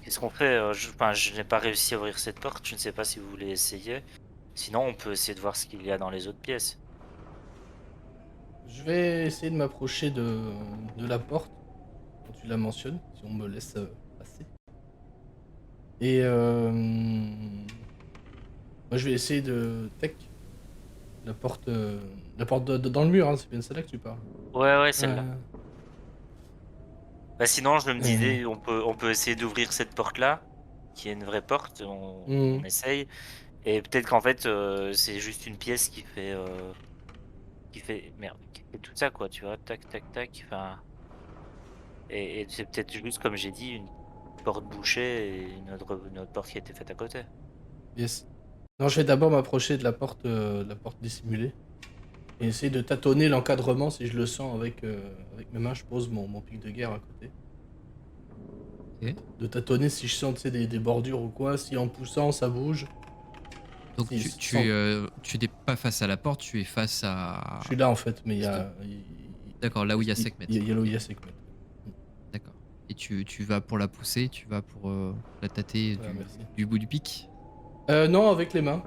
Qu'est-ce qu'on fait? Je n'ai pas réussi à ouvrir cette porte, je ne sais pas si vous voulez essayer. Sinon, on peut essayer de voir ce qu'il y a dans les autres pièces. Je vais essayer de m'approcher de la porte, quand tu la mentionnes, si on me laisse passer. Et moi je vais essayer de tech la porte dans le mur, hein, c'est bien celle-là que tu parles. Ouais, celle-là. Euh, Bah sinon, je me euh, disais, on peut essayer d'ouvrir cette porte-là, qui est une vraie porte, on essaye. Et peut-être qu'en fait, c'est juste une pièce merde, qui fait tout ça, quoi, tu vois, tac, tac, tac, enfin... Et c'est peut-être juste, comme j'ai dit, une porte bouchée et une autre porte qui a été faite à côté. Yes. Non, je vais d'abord m'approcher de la porte dissimulée et essayer de tâtonner l'encadrement si je le sens avec mes mains. Je pose mon pic de guerre à côté. Ok. De tâtonner si je sens, tu sais, des bordures ou quoi, si en poussant ça bouge. Donc Si, tu n'es pas face à la porte, tu es face à... Je suis là en fait, mais il y a. D'accord, là où il y a Sekhmet. Il y a là où il y a Sekhmet. D'accord. Et tu vas pour la pousser, tu vas pour la tâter Voilà, merci. du bout du pic. Non, avec les mains.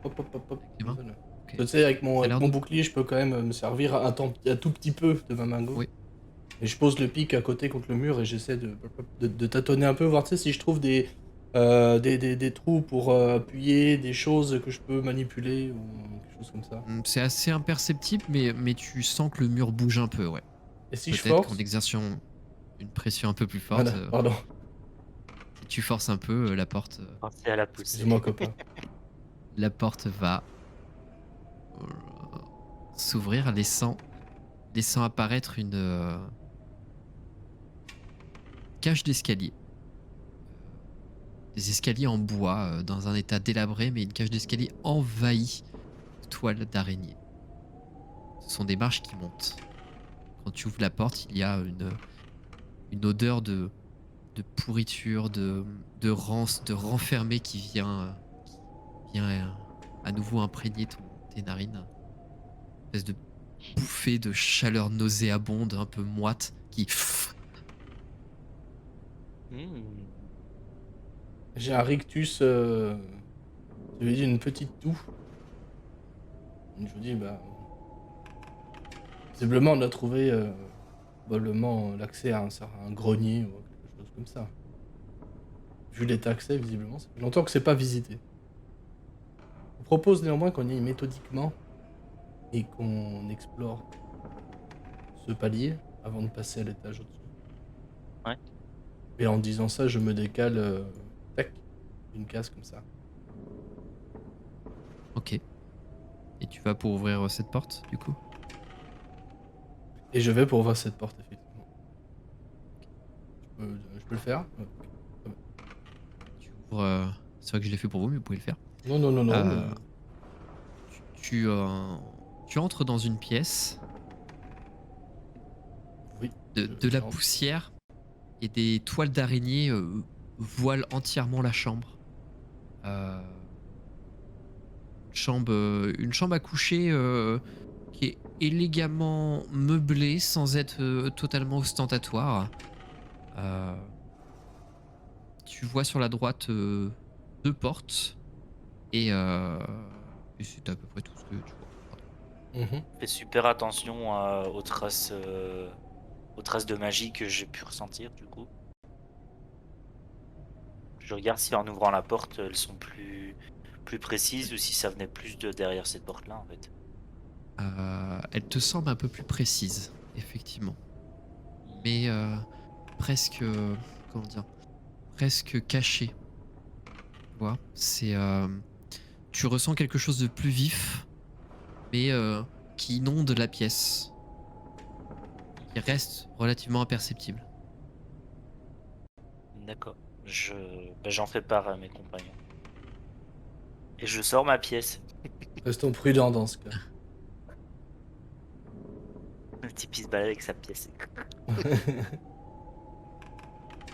Hop, hop, hop, hop. Les mains. Voilà. Ok. Tu sais, avec Ça a l'air mon de- bouclier, je peux quand même me servir un tout petit peu de ma main gauche. Oui. Et je pose le pic à côté contre le mur et j'essaie de tâtonner un peu, voir tu sais, si je trouve des Des trous pour appuyer, des choses que je peux manipuler ou quelque chose comme ça. C'est assez imperceptible, mais tu sens que le mur bouge un peu, ouais. Et si je Peut-être qu'en force? exerçant une pression un peu plus forte, Voilà, pardon. si tu forces un peu, Pensez à la pousser. Excuse-moi, copain. la porte va euh, s'ouvrir, laissant apparaître une cage d'escalier. Des escaliers en bois, dans un état délabré, mais une cage d'escalier envahie de toiles d'araignée. Ce sont des marches qui montent. Quand tu ouvres la porte, il y a une odeur de pourriture, de rance, de renfermé qui vient à nouveau imprégner tes narines. Une espèce de bouffée de chaleur nauséabonde, un peu moite, qui... Hmm. J'ai un rictus, tu veux dire une petite toux. Je vous dis, bah... Visiblement, on a trouvé probablement l'accès à un grenier ou quelque chose comme ça. Vu l'état accès, visiblement, ça fait longtemps que c'est pas visité. Je vous propose néanmoins qu'on y aille méthodiquement et qu'on explore ce palier avant de passer à l'étage au-dessus. Ouais. Et en disant ça, je me décale tac, d'une case comme ça. Ok. Et tu vas pour ouvrir cette porte, du coup? Et je vais pour ouvrir cette porte, effectivement. Je peux le faire? Tu ouvres... c'est vrai que je l'ai fait pour vous, mais vous pouvez le faire. Non, non, non, non. Euh, tu entres dans une pièce, Oui. de la j'entre. poussière et des toiles d'araignée voilent entièrement la chambre. Une chambre à coucher qui est élégamment meublée sans être totalement ostentatoire. Tu vois sur la droite 2 portes et c'est à peu près tout ce que tu vois. Mhm. Fais super attention aux traces de magie que j'ai pu ressentir du coup. Je regarde si en ouvrant la porte elles sont plus précises ou si ça venait plus de derrière cette porte là en fait. Elle te semble un peu plus précise, effectivement. Mais presque... comment dire? Presque cachée. Tu vois? Tu ressens quelque chose de plus vif, mais qui inonde la pièce. Qui reste relativement imperceptible. D'accord. J'en fais part à mes compagnons. Et je sors ma pièce. Restons prudents dans ce cas. Le type il se balade avec sa pièce.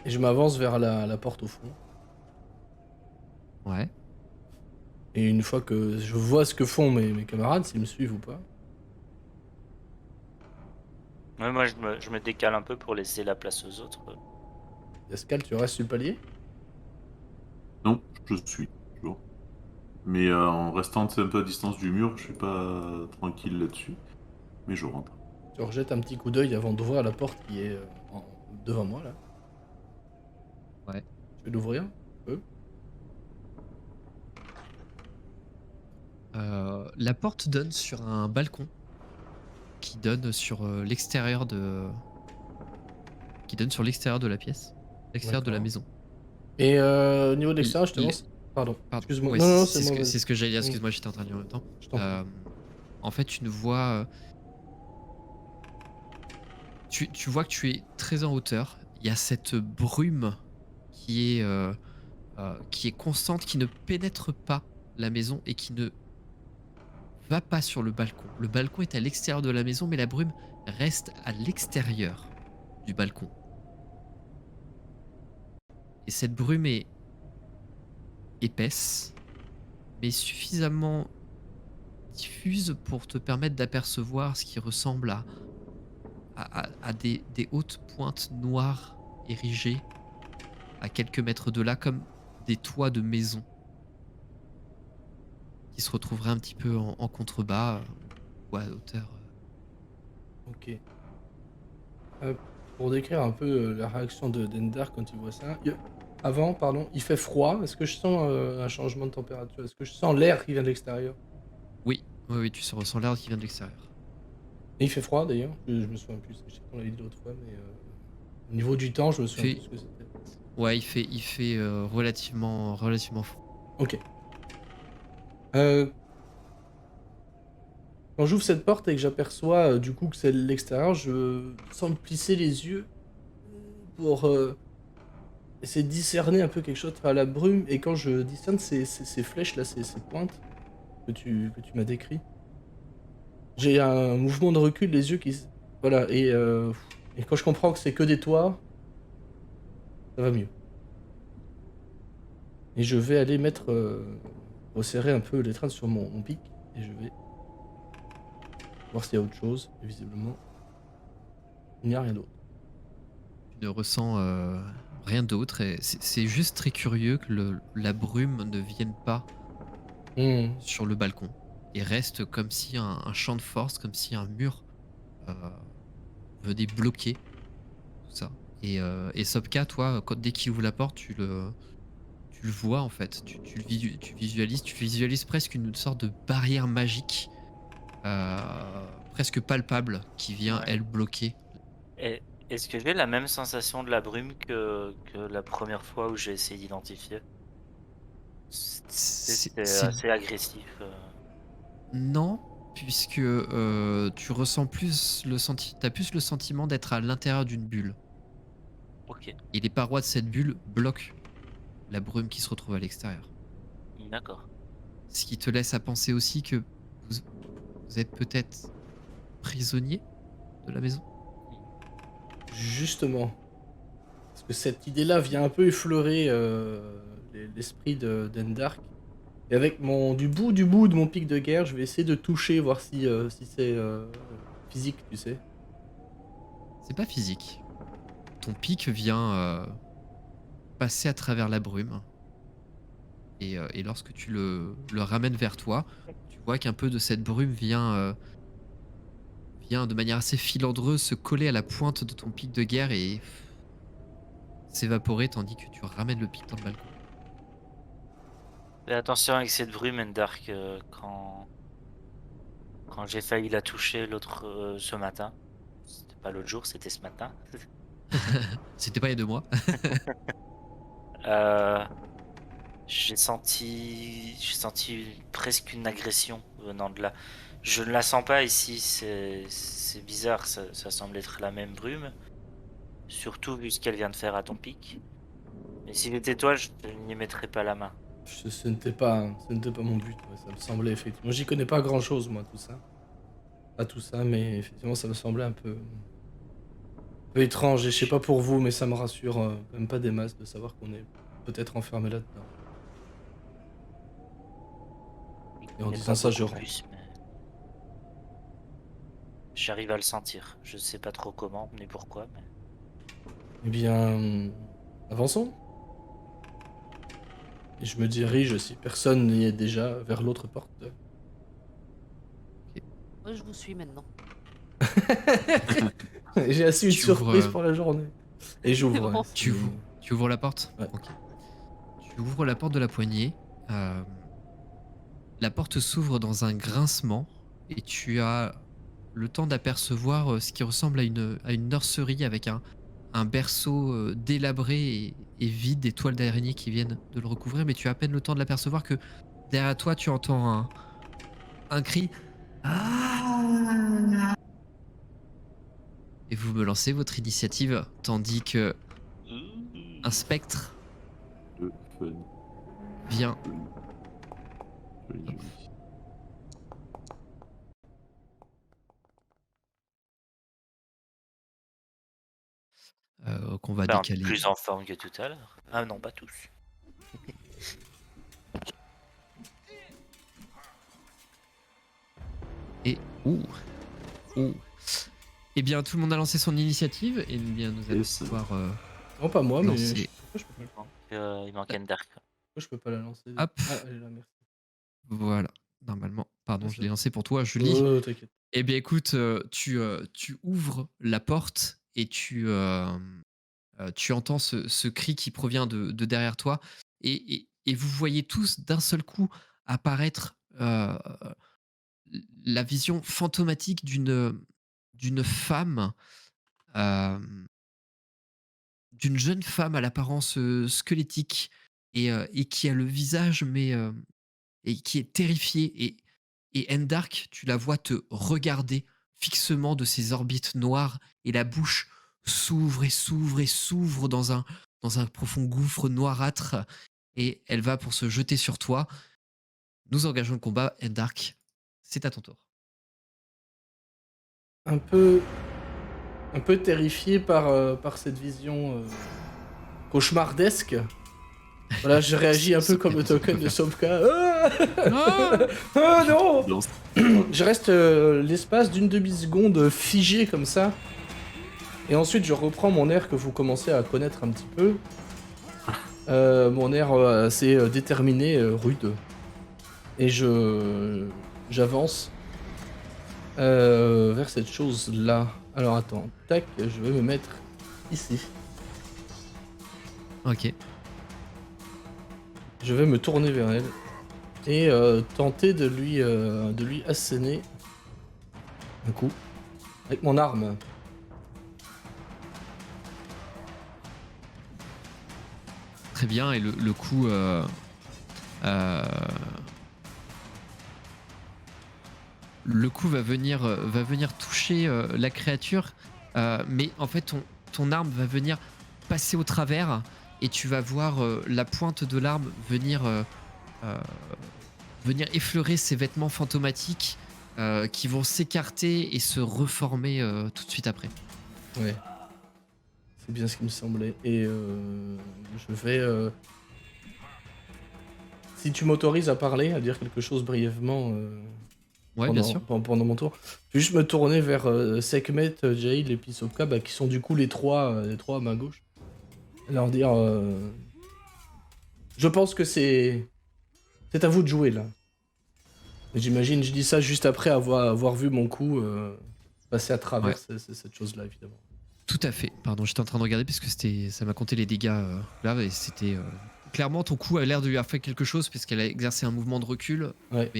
Et je m'avance vers la porte au fond. Ouais. Et une fois que je vois ce que font mes camarades, s'ils me suivent ou pas. Ouais, moi je me décale un peu pour laisser la place aux autres. Pascal, tu restes sur le palier? Non, je suis toujours. Mais en restant un peu à distance du mur, je suis pas tranquille là-dessus. Mais je rentre. Tu rejettes un petit coup d'œil avant d'ouvrir la porte qui est devant moi là. Ouais. Tu veux l'ouvrir? La porte donne sur un balcon qui donne sur l'extérieur de la pièce, l'extérieur de la D'accord. maison. Et au niveau de Il- l'extérieur, je te il- lance. Pardon. Pardon. Excuse-moi. Ouais, Non, non, c'est c'est ce moi. que, vas-y. c'est ce que j'allais dire. Excuse-moi, j'étais en train de lire en même temps. Je t'en prie. En fait, tu ne vois. Tu vois que tu es très en hauteur. Il y a cette brume qui est constante, qui ne pénètre pas la maison et qui ne va pas sur le balcon. Le balcon est à l'extérieur de la maison, mais la brume reste à l'extérieur du balcon. Et cette brume est épaisse, mais suffisamment diffuse pour te permettre d'apercevoir ce qui ressemble à des hautes pointes noires érigées à quelques mètres de là, comme des toits de maisons qui se retrouveraient un petit peu en contrebas ou à hauteur. Ok. Pour décrire un peu la réaction de Dendar quand il voit ça, Avant, pardon, il fait froid. Est-ce que je sens un changement de température? Est-ce que je sens l'air qui vient de l'extérieur? Oui, oui, oui, tu ressens l'air qui vient de l'extérieur. Et il fait froid d'ailleurs? Je me souviens plus. Je sais qu'on l'avait dit l'autre fois, mais au niveau du temps, je me souviens Fait- plus ce que c'était. Ouais, il fait relativement froid. Ok. Euh, Quand j'ouvre cette porte et que j'aperçois du coup que c'est l'extérieur, je sens me plisser les yeux pour essayer de discerner un peu quelque chose à la brume. Et quand je discerne ces flèches là, ces pointes que tu m'as décrit, j'ai un mouvement de recul, les yeux qui... Voilà, et quand je comprends que c'est que des toits, ça va mieux. Et je vais aller resserrer un peu l'étreinte sur mon pic, et je vais voir s'il y a autre chose, et visiblement, il n'y a rien d'autre. Tu ne ressens rien d'autre. Et c'est juste très curieux que la brume ne vienne pas sur le balcon et reste comme si un champ de force, comme si un mur euh, venait bloquer tout ça. Et Sopka, toi, dès qu'il ouvre la porte, tu le vois en fait. Tu visualises presque une sorte de barrière magique, presque palpable, qui vient, Ouais. elle, bloquer. Et est-ce que j'ai la même sensation de la brume que la première fois où j'ai essayé d'identifier? C'était C'est assez agressif. Non, puisque tu ressens plus t'as plus le sentiment d'être à l'intérieur d'une bulle. Ok, Et les parois de cette bulle bloquent la brume qui se retrouve à l'extérieur. d'accord. Ce qui te laisse à penser aussi que vous, vous êtes peut-être prisonnier de la maison. Justement, parce que cette idée-là vient un peu effleurer l'esprit d'Endark. Et avec du bout de mon pic de guerre, je vais essayer de toucher, voir si c'est physique, tu sais. C'est pas physique. Ton pic vient passer à travers la brume. Et lorsque tu le ramènes vers toi, tu vois qu'un peu de cette brume vient de manière assez filandreuse se coller à la pointe de ton pic de guerre et s'évaporer tandis que tu ramènes le pic dans le balcon. Fais attention avec cette brume, Endark, quand j'ai failli la toucher ce matin. C'était pas l'autre jour, c'était ce matin. C'était pas il y a 2 mois. Euh, j'ai senti presque une agression venant de là. Je ne la sens pas ici, c'est bizarre, ça semble être la même brume. Surtout vu ce qu'elle vient de faire à ton pic. Mais si j'étais toi, je n'y mettrais pas la main. Ce n'était pas mon but, ouais, ça me semblait effectivement. Moi, j'y connais pas grand-chose, moi, tout ça. Pas tout ça, mais effectivement, ça me semblait un peu étrange. Et je sais pas pour vous, mais ça me rassure quand même pas des masses de savoir qu'on est peut-être enfermé là-dedans. Et en Mais disant pas ça, je beaucoup rentre. plus, mais j'arrive à le sentir. Je sais pas trop comment ni pourquoi, mais Eh bien, avançons. Et je me dirige, si personne n'y est déjà, vers l'autre porte. Moi, je vous suis maintenant. J'ai assez une Tu ouvres, surprise pour la journée. Et j'ouvre. Bon. Ouais, Tu ouvres la porte. Ouais. Ok. Tu ouvres la porte de la poignée. La porte s'ouvre dans un grincement et tu as le temps d'apercevoir ce qui ressemble à une nurserie avec un berceau délabré et vide, des toiles d'araignée qui viennent de le recouvrir, mais tu as à peine le temps de l'apercevoir que derrière toi tu entends un cri. Et vous me lancez votre initiative tandis que un spectre Le fun. vient Joli, joli. qu'on va ben, décaler. plus en forme que tout à l'heure. Ah non, pas tous. Et ouh. Eh bien, tout le monde a lancé son initiative. Et bien, nous allons Yes. pouvoir Non, pas moi, mais lancer. pourquoi je peux pas, Il manque Endark. pourquoi je peux pas la lancer? Hop. Ah, elle est là, merci. Voilà. Normalement, pardon, Ah, je c'est l'ai bon. lancé pour toi, Julie. Oh, t'inquiète. Eh bien, écoute, tu ouvres la porte et Tu entends ce cri qui provient de derrière toi et vous voyez tous d'un seul coup apparaître la vision fantomatique d'une femme, euh, d'une jeune femme à l'apparence squelettique et qui a le visage et qui est terrifiée. Et Endark, tu la vois te regarder fixement de ses orbites noires et la bouche s'ouvre et s'ouvre et s'ouvre dans un profond gouffre noirâtre et elle va pour se jeter sur toi. Nous engageons le combat, Endark. C'est à ton tour. Un peu, un peu terrifié par cette vision cauchemardesque. Voilà, je réagis un peu comme le token de Sopka. Ah non! Non, Je reste l'espace d'une demi-seconde figé comme ça. Et ensuite, je reprends mon air que vous commencez à connaître un petit peu. Mon air assez déterminé, rude. Et j'avance vers cette chose-là. Alors attends, tac, je vais me mettre ici. Ok. Je vais me tourner vers elle et tenter de lui asséner un coup avec mon arme. Très bien. Et le coup... le coup va venir toucher la créature, mais en fait ton arme va venir passer au travers et tu vas voir la pointe de l'arme venir effleurer ses vêtements fantomatiques qui vont s'écarter et se reformer tout de suite après. Ouais. C'est bien ce qui me semblait. Et je vais... Si tu m'autorises à parler, à dire quelque chose brièvement Ouais, bien sûr. pendant mon tour, je vais juste me tourner vers Sekhmet, Jail et puis Sopka, qui sont du coup les trois à ma gauche. Et leur dire... Je pense que c'est à vous de jouer, là. Mais j'imagine, je dis ça juste après avoir vu mon coup passer à travers cette chose-là, évidemment. Tout à fait. Pardon, j'étais en train de regarder parce que ça m'a compté les dégâts là et c'était clairement ton coup a l'air de lui avoir fait quelque chose parce qu'elle a exercé un mouvement de recul, Ouais.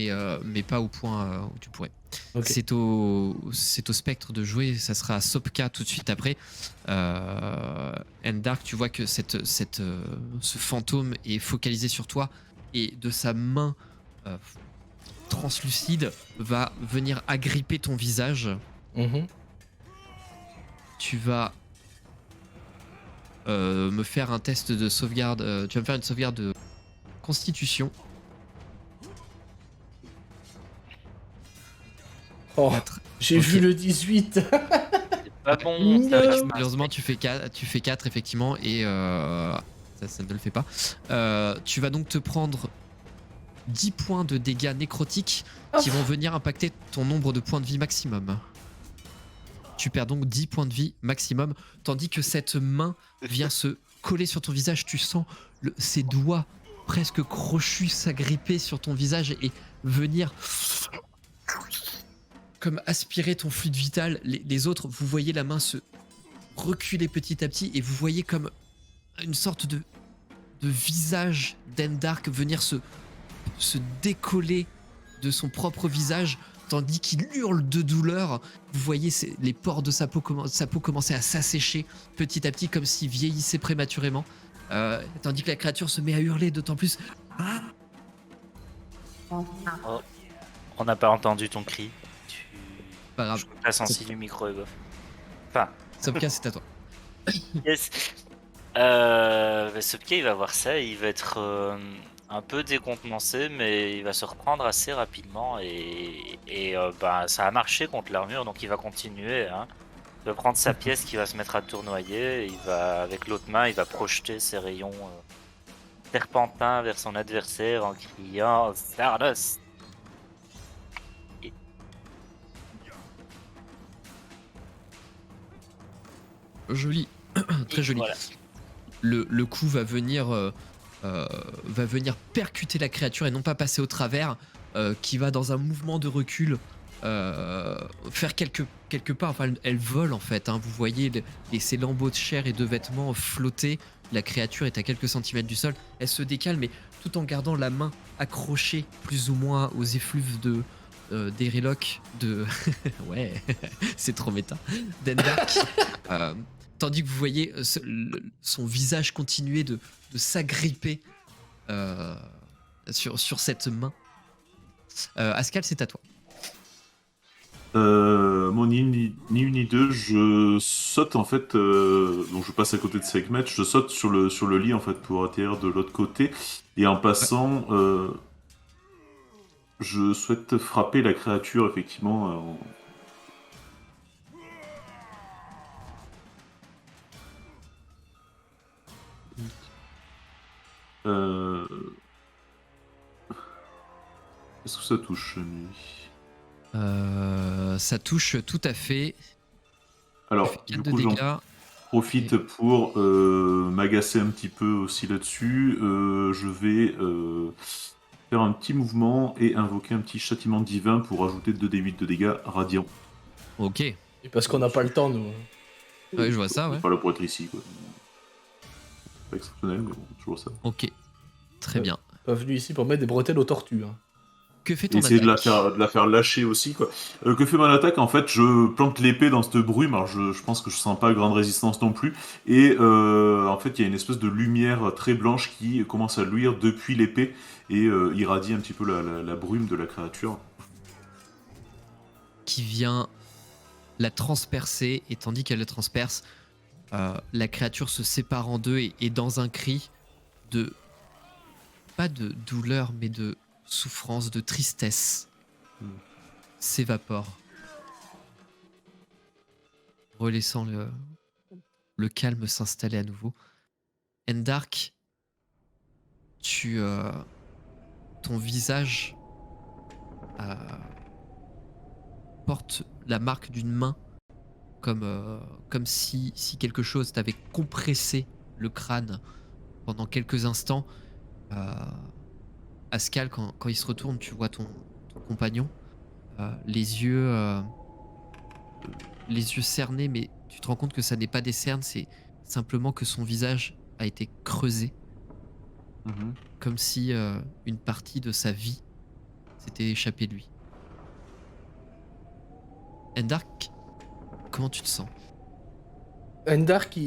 mais pas au point où tu pourrais. Ok. C'est au spectre de jouer. Ça sera à Sopka tout de suite après. Endark, tu vois que ce fantôme est focalisé sur toi et de sa main translucide va venir agripper ton visage. Mhm. Tu vas me faire un test de sauvegarde. Tu vas me faire une sauvegarde de constitution. Oh, 4. j'ai Ok. vu le 18. C'est pas bon. Non. ça va, Malheureusement, tu fais 4 effectivement et ça ne le fait pas. Tu vas donc te prendre 10 points de dégâts nécrotiques qui vont venir impacter ton nombre de points de vie maximum. Tu perds donc 10 points de vie maximum, tandis que cette main vient se coller sur ton visage. Tu sens ses doigts presque crochus s'agripper sur ton visage et venir comme aspirer ton fluide vital. Les autres, vous voyez la main se reculer petit à petit et vous voyez comme une sorte de visage d'Endark venir se décoller de son propre visage tandis qu'il hurle de douleur. Vous voyez les pores de sa peau commencer à s'assécher petit à petit comme s'il vieillissait prématurément, tandis que la créature se met à hurler d'autant plus. Ah, On n'a pas entendu ton cri. pas grave. Je crois que la sensi du micro est bof. Enfin, Sopka, c'est à toi. yes. Sopka, il va voir ça, il va être un peu décontenancé, mais il va se reprendre assez rapidement et ça a marché contre l'armure, donc il va continuer. Hein. Il va prendre sa pièce qui va se mettre à tournoyer, et il va, avec l'autre main, il va projeter ses rayons serpentins vers son adversaire en criant Stardust. Joli. Très joli. Voilà. Le coup va venir percuter la créature et non pas passer au travers, qui va dans un mouvement de recul faire quelques pas. Enfin, elle vole en fait. Hein. Vous voyez ces lambeaux de chair et de vêtements flotter. La créature est à quelques centimètres du sol. Elle se décale, mais tout en gardant la main accrochée plus ou moins aux effluves d'Eriloc, ouais, c'est trop méta, d'Endark. Tandis que vous voyez son visage continuer de s'agripper sur cette main. Ascal, c'est à toi. Mon ni une ni deux, je saute en fait, donc je passe à côté de Sekhmet, je saute sur le lit en fait pour atterrir de l'autre côté, et en passant, je souhaite frapper la créature effectivement. Euh, Est-ce que ça touche, nuit? Ça touche tout à fait. Alors, Tu fais du 4 de coup, j'en dégâts. profite pour m'agacer un petit peu aussi là-dessus. Je vais faire un petit mouvement et invoquer un petit châtiment divin pour ajouter 2d8 de dégâts radiants. Ok. Et parce qu'on n'a pas le temps, nous. Ouais, je vois ça, Je ouais. suis pas là pour être ici, quoi. Pas exceptionnel, mais bon, toujours ça. Ok. Très bien. Pas venu ici pour mettre des bretelles aux tortues. Hein. Que fait Et ton essayer attaque? de la faire lâcher aussi, quoi. Que fait mon attaque? En fait, je plante l'épée dans cette brume. Alors, je pense que je sens pas grande résistance non plus. Et en fait, il y a une espèce de lumière très blanche qui commence à luire depuis l'épée et irradie un petit peu la brume de la créature. Qui vient la transpercer, et tandis qu'elle la transperce, la créature se sépare en deux et dans un cri de... pas de douleur, mais de souffrance, de tristesse, s'évapore, relaissant le calme s'installer à nouveau. Endark, ton visage porte la marque d'une main, comme si quelque chose t'avait compressé le crâne pendant quelques instants. Ascal, quand il se retourne, tu vois ton compagnon, les yeux cernés, mais tu te rends compte que ça n'est pas des cernes, c'est simplement que son visage a été creusé, comme si une partie de sa vie s'était échappée de lui. Endark, comment tu te sens? Endark,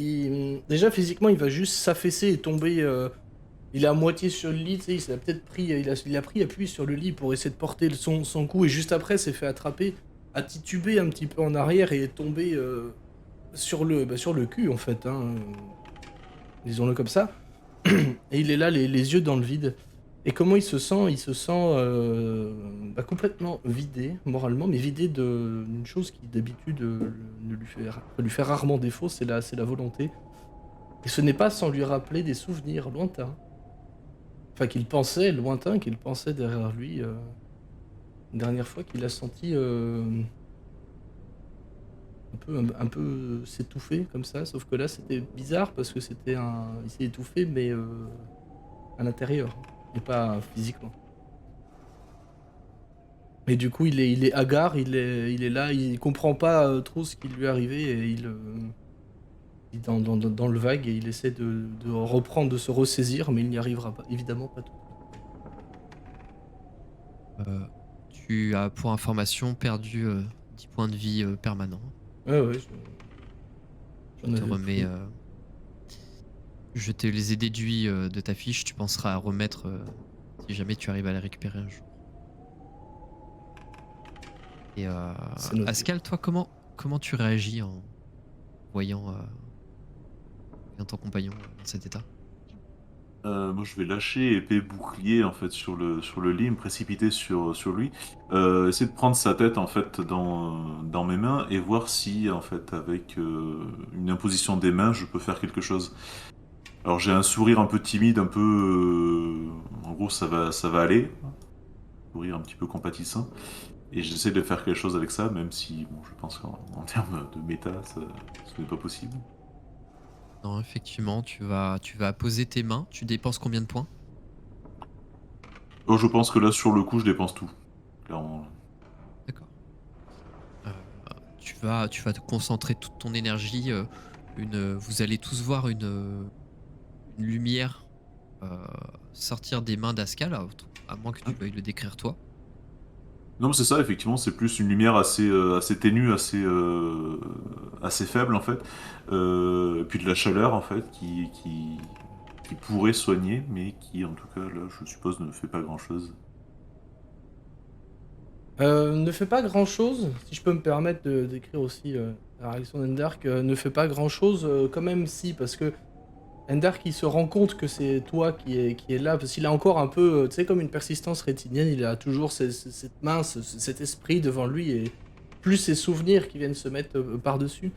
déjà physiquement, il va juste s'affaisser et tomber. Il est à moitié sur le lit, tu sais, il a peut-être pris, il a pris appui sur le lit pour essayer de porter son cou, et juste après s'est fait attraper, a titubé un petit peu en arrière et est tombé sur le cul en fait, hein, disons-le comme ça. Et il est là, les yeux dans le vide. Et comment il se sent? Il se sent complètement vidé, moralement, mais vidé d'une chose qui d'habitude lui fait rarement défaut, c'est la volonté. Et ce n'est pas sans lui rappeler des souvenirs lointains. Enfin, qu'il pensait lointain, qu'il pensait derrière lui. Une dernière fois qu'il a senti un peu s'étouffer comme ça, sauf que là c'était bizarre parce que il s'est étouffé, mais à l'intérieur, et pas physiquement. Et du coup, il est hagard, il est là, il comprend pas trop ce qui lui est arrivé, et il est dans le vague, et il essaie de reprendre, de se ressaisir, mais il n'y arrivera pas, évidemment pas tout. Tu as, pour information, perdu 10 points de vie permanents. Ouais, Je te remets. Je te les ai déduits de ta fiche. Tu penseras à remettre si jamais tu arrives à les récupérer un jour. Et Ascal, toi, comment tu réagis en voyant ton compagnon dans cet état? Moi, je vais lâcher épée bouclier en fait sur le lit, me précipiter sur lui, essayer de prendre sa tête en fait dans mes mains et voir si en fait avec une imposition des mains je peux faire quelque chose. Alors j'ai un sourire un peu timide, un peu en gros ça va aller, sourire un petit peu compatissant, et j'essaie de faire quelque chose avec ça, même si bon, je pense qu'en termes de méta ce n'est pas possible. Non, effectivement, tu vas poser tes mains. Tu dépenses combien de points? Oh, je pense que là sur le coup je dépense tout, clairement. D'accord. tu vas te concentrer toute ton énergie. Vous allez tous voir une lumière sortir des mains d'Ascal, à moins que tu veuilles le décrire toi. Non, mais c'est ça, effectivement, c'est plus une lumière assez ténue, assez faible, en fait. Et puis de la chaleur, en fait, qui pourrait soigner, mais qui, en tout cas, là, je suppose, ne fait pas grand-chose. Ne fait pas grand-chose, si je peux me permettre de décrire aussi la réaction d'Endark, ne fait pas grand-chose quand même si, parce que Endark il se rend compte que c'est toi qui est là, parce qu'il a encore un peu, tu sais, comme une persistance rétinienne, il a toujours cette main, cet esprit devant lui, et plus ses souvenirs qui viennent se mettre par-dessus.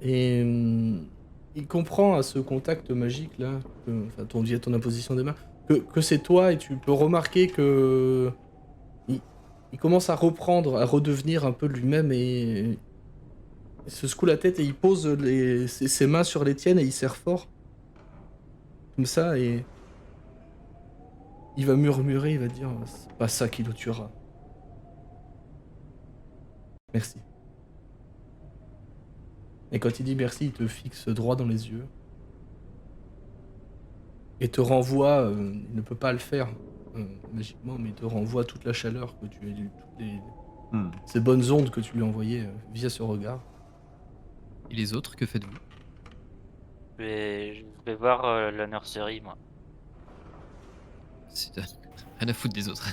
Et il comprend à ce contact magique là, enfin via ton imposition des mains, que c'est toi, et tu peux remarquer que il commence à reprendre, à redevenir un peu lui-même, et il se secoue la tête et il pose ses mains sur les tiennes et il serre fort. Comme ça, et il va murmurer, il va dire c'est pas ça qui le tuera. Merci. Et quand il dit merci, il te fixe droit dans les yeux. Et te renvoie, il ne peut pas le faire magiquement, mais il te renvoie toute la chaleur que tu as eu, Hmm. ces bonnes ondes que tu lui as envoyées via ce regard. Et les autres, que faites-vous? Je vais voir la nursery, moi. Rien à foutre des autres.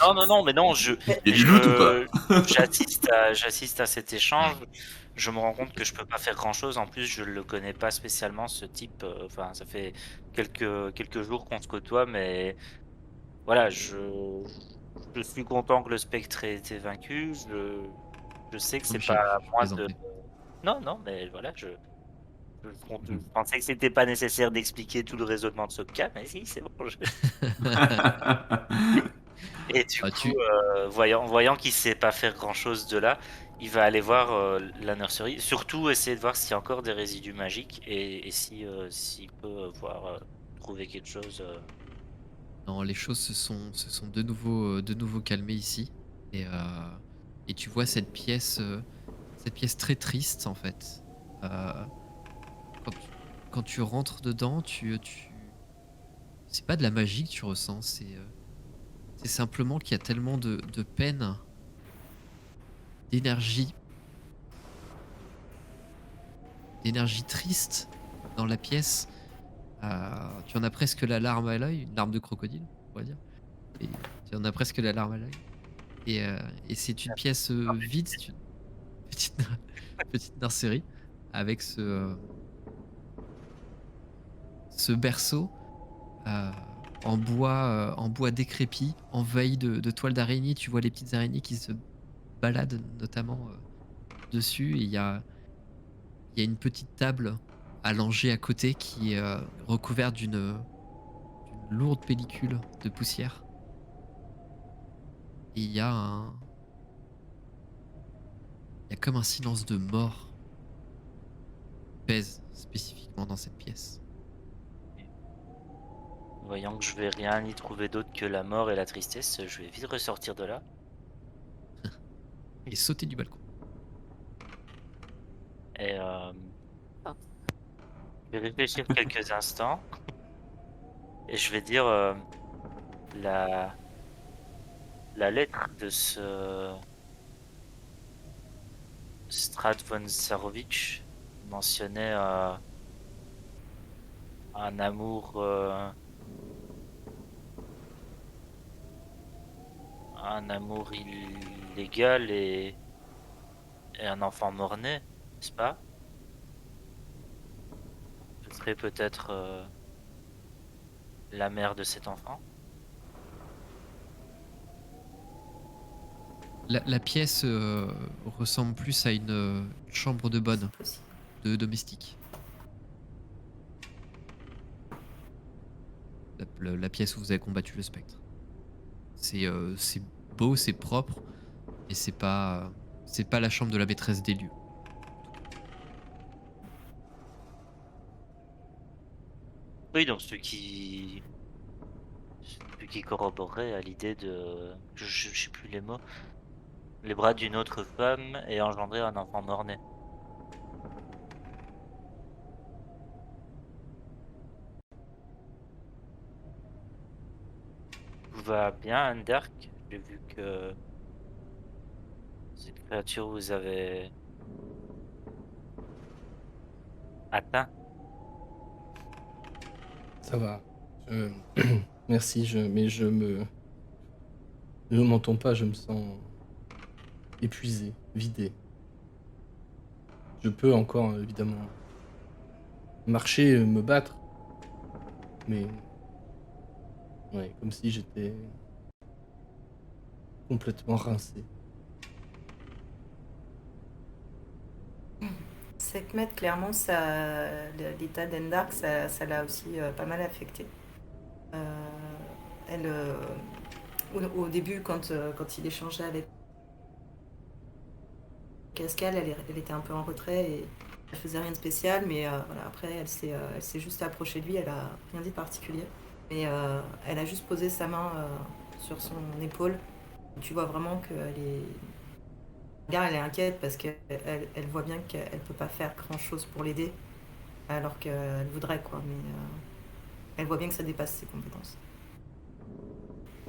Non, mais non, Il y a du loot ou pas? j'assiste à cet échange. Je me rends compte que je peux pas faire grand-chose. En plus, je le connais pas spécialement, ce type. Enfin, ça fait quelques jours qu'on se côtoie, mais voilà, je suis content que le spectre ait été vaincu. Je sais que Non, c'est mais pas à je moi de. plaisantais. Non, mais voilà, je pensais que c'était pas nécessaire d'expliquer tout le raisonnement de Sokka, mais si, c'est bon. Et du Ah, coup, voyant qu'il sait pas faire grand-chose de là, il va aller voir la nurserie. Surtout essayer de voir s'il y a encore des résidus magiques et si s'il peut trouver quelque chose. Non, les choses se sont de nouveau calmées ici. Et, et tu vois cette pièce très triste en fait. Euh, quand, tu, quand tu rentres dedans, c'est pas de la magie que tu ressens, c'est simplement qu'il y a tellement de peine, d'énergie, d'énergie triste dans la pièce. Tu en as presque la larme à l'œil, une larme de crocodile, on va dire. Et tu en as presque la larme à l'œil. Et, euh, et c'est une pièce vide, c'est une petite, petite nurserie avec ce berceau euh, en bois décrépit, envahi de toiles d'araignée. Tu vois les petites araignées qui se baladent notamment dessus. Et il y a une petite table allongée à côté qui est recouverte d'une lourde pellicule de poussière. Et il y a comme un silence de mort pèse spécifiquement dans cette pièce. Voyant que je vais rien y trouver d'autre que la mort et la tristesse, je vais vite ressortir de là. Et sauter du balcon. Et Ah. je vais réfléchir quelques instants. Et je vais dire la lettre de ce Strat von Sarovic mentionnait un amour illégal et un enfant mort-né, n'est-ce pas? Ce serait peut-être la mère de cet enfant. La pièce ressemble plus à une chambre de bonne Possible. de domestique. La pièce où vous avez combattu le spectre. C'est beau, c'est propre, mais c'est pas la chambre de la maîtresse des lieux. Oui, donc ce qui corroborerait à l'idée de... Je sais plus les mots. les bras d'une autre femme et engendrer un enfant mort-né. Tout va bien, Underk? J'ai vu que cette créature vous avait atteint. Ça va. Je- Merci, mais je ne m'entends pas, je me sens épuisé, vidé. Je peux encore, évidemment, marcher, me battre, mais ouais, comme si j'étais complètement rincé. Sekhmet, clairement, l'état d'Endark, ça l'a aussi pas mal affecté. Elle, au début, quand il échangeait avec Cascal, elle était un peu en retrait et elle faisait rien de spécial, mais voilà, après, elle s'est juste approchée de lui, elle a rien dit de particulier. Mais elle a juste posé sa main sur son épaule. Tu vois vraiment qu'elle est. Regarde, elle est inquiète parce qu'elle voit bien qu'elle peut pas faire grand chose pour l'aider, alors qu'elle voudrait, quoi. Mais elle voit bien que ça dépasse ses compétences.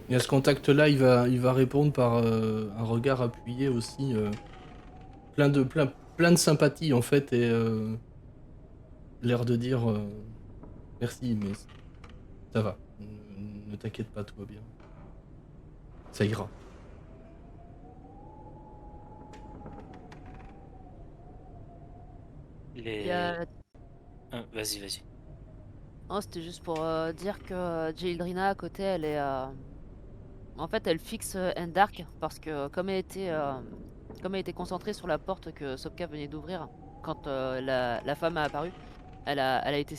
Et à ce contact-là, il va répondre par un regard appuyé aussi, plein de sympathie en fait, et l'air de dire merci, mais ça va. Ne t'inquiète pas, tout va bien. Ça ira. Il y Les... a- Vas-y, vas-y. Non, c'était juste pour dire que Jaildrina à côté, elle est. En fait, elle fixe Endark parce que comme elle était concentrée sur la porte que Sopka venait d'ouvrir quand la femme a apparu, elle a été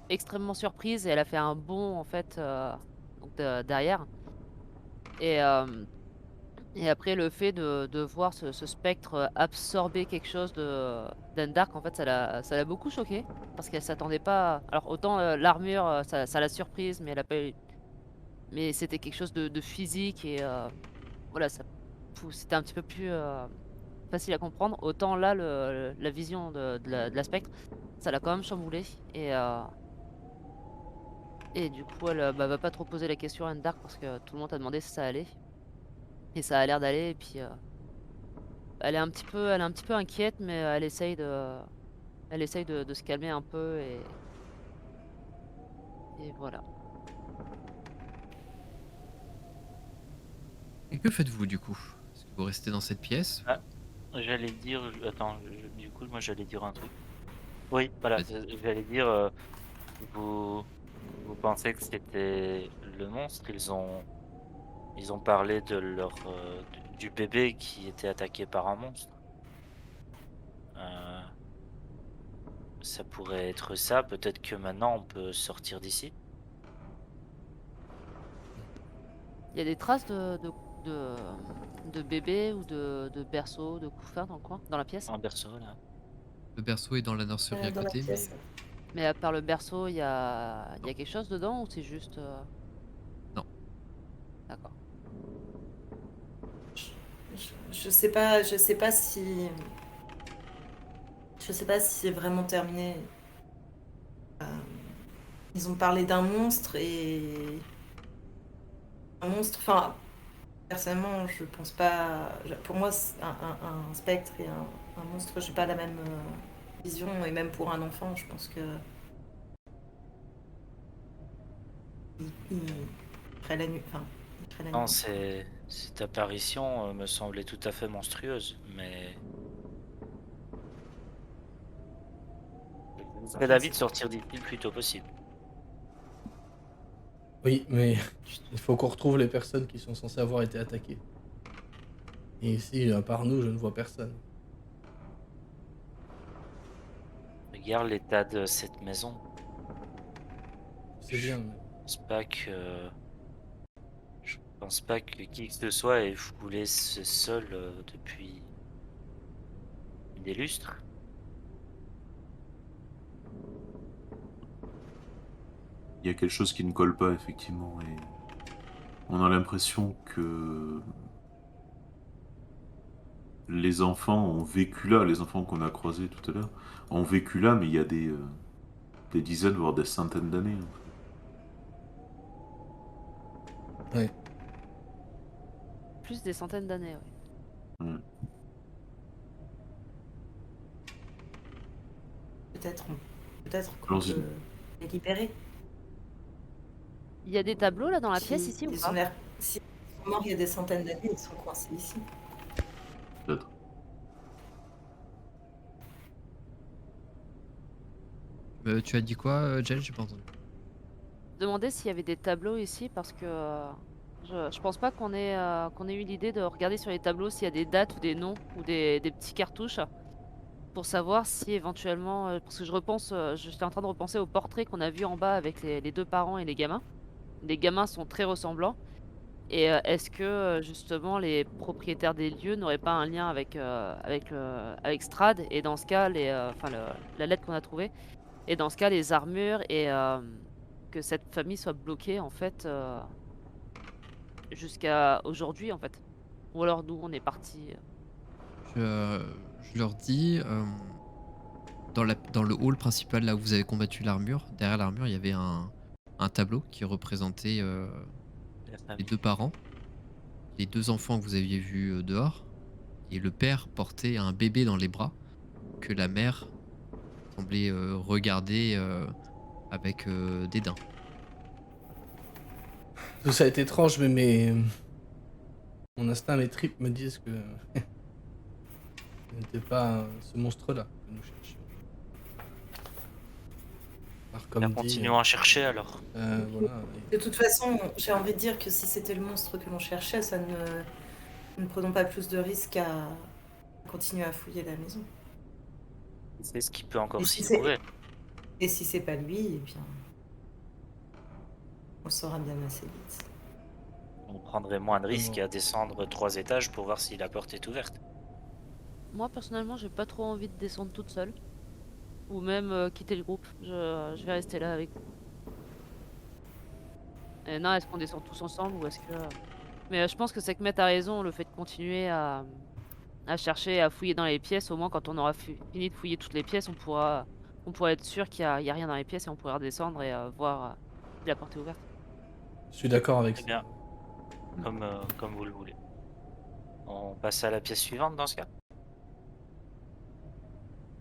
extrêmement surprise et elle a fait un bond en fait donc derrière. Et, et après le fait de voir ce spectre absorber quelque chose d'Endark, en fait, ça l'a beaucoup choquée parce qu'elle s'attendait pas. Alors autant l'armure, ça l'a surprise, mais elle a pas eu. Mais c'était quelque chose de physique et voilà, c'était un petit peu plus facile à comprendre. Autant là, la vision de la spectre, ça l'a quand même chamboulé. Et du coup, elle va pas trop poser la question à Dark parce que tout le monde a demandé si ça allait. Et ça a l'air d'aller. Et puis, elle est un petit peu inquiète, mais elle essaye de se calmer un peu. Et voilà. Et que faites-vous du coup? Est-ce que vous restez dans cette pièce? Ah, j'allais dire... Attends, du coup, moi j'allais dire un truc. Oui, voilà, Vas-y. j'allais dire... vous... vous pensez que c'était le monstre? Ils ont parlé de du bébé qui était attaqué par un monstre. Euh, Ça pourrait être ça. Peut-être que maintenant on peut sortir d'ici. Il y a des traces de, de bébé ou de berceau, de couffin dans le coin, dans la pièce. Un berceau là. Le berceau est dans la nurserie à Dans la côté, mais pièce. Mais à part le berceau, il y a quelque chose dedans ou c'est juste. non. D'accord. Je sais pas, je sais pas si. Je sais pas si c'est vraiment terminé. Euh, Ils ont parlé d'un monstre et. Un monstre. Enfin, personnellement, je pense pas. Pour moi, un spectre et un monstre, j'ai pas la même vision. Et même pour un enfant, je pense que. Il ferait la nuit. Enfin, il ferait la Non, nuit. cette apparition me semblait tout à fait monstrueuse, mais je serais d'avis de sortir d'ici le plus tôt possible. Oui, mais il faut qu'on retrouve les personnes qui sont censées avoir été attaquées. Et ici, à part nous, je ne vois personne. Regarde l'état de cette maison. C'est bien, mais Je pense pas que je pense pas que qui que ce soit ait foulé ce sol depuis des lustres. Il y a quelque chose qui ne colle pas, effectivement, et on a l'impression que les enfants ont vécu là, les enfants qu'on a croisés tout à l'heure, ont vécu là, mais il y a des dizaines, voire des centaines d'années. Ouais. Plus des centaines d'années, ouais. Ouais. Peut-être qu'on Allons-y. peut les libérer. Il y a des tableaux là dans la Si pièce ici ou ils pas? ont l'air, si ils sont morts il y a des centaines d'années, ils sont coincés ici. Peut-être. Tu as dit quoi, Jel? J'ai pas entendu. Demander s'il y avait des tableaux ici parce que je pense pas qu'on ait eu l'idée de regarder sur les tableaux s'il y a des dates ou des noms ou des petits cartouches pour savoir si éventuellement parce que j'étais en train de repenser au portrait qu'on a vu en bas avec les deux parents et les gamins. Les gamins sont très ressemblants et est-ce que justement les propriétaires des lieux n'auraient pas un lien avec Strad et dans ce cas la lettre qu'on a trouvée et dans ce cas les armures et que cette famille soit bloquée en fait jusqu'à aujourd'hui en fait. Ou alors nous on est parti. Je leur dis, dans le hall principal, là où vous avez combattu l'armure, derrière l'armure, il y avait un tableau qui représentait La les famille. 2 parents, les 2 enfants que vous aviez vus dehors, et le père portait un bébé dans les bras que la mère semblait regarder avec dédain. Tout ça est étrange, mais mon instinct, mes tripes me disent que ce n'était pas ce monstre-là que nous cherchions. Alors, comme dit, Continuons à chercher alors. voilà. De toute façon, j'ai envie de dire que si c'était le monstre que l'on cherchait, nous ne prenons pas plus de risques à continuer à fouiller la maison. C'est ce qui peut encore Et si s'y c'est- trouver. Et si c'est pas lui, eh bien, on le saura bien assez vite. On prendrait moins de risques à descendre 3 étages pour voir si la porte est ouverte. Moi personnellement j'ai pas trop envie de descendre toute seule. Ou même quitter le groupe. Je vais rester là avec vous. Et non, est-ce qu'on descend tous ensemble ou est-ce que. Mais je pense que Sekhmet a raison, le fait de continuer à chercher, à fouiller dans les pièces, au moins quand on aura fini de fouiller toutes les pièces, on pourra être sûr qu'il y a rien dans les pièces et on pourra redescendre et voir si la porte est ouverte. Je suis d'accord avec Très ça. bien. Comme vous le voulez. On passe à la pièce suivante dans ce cas.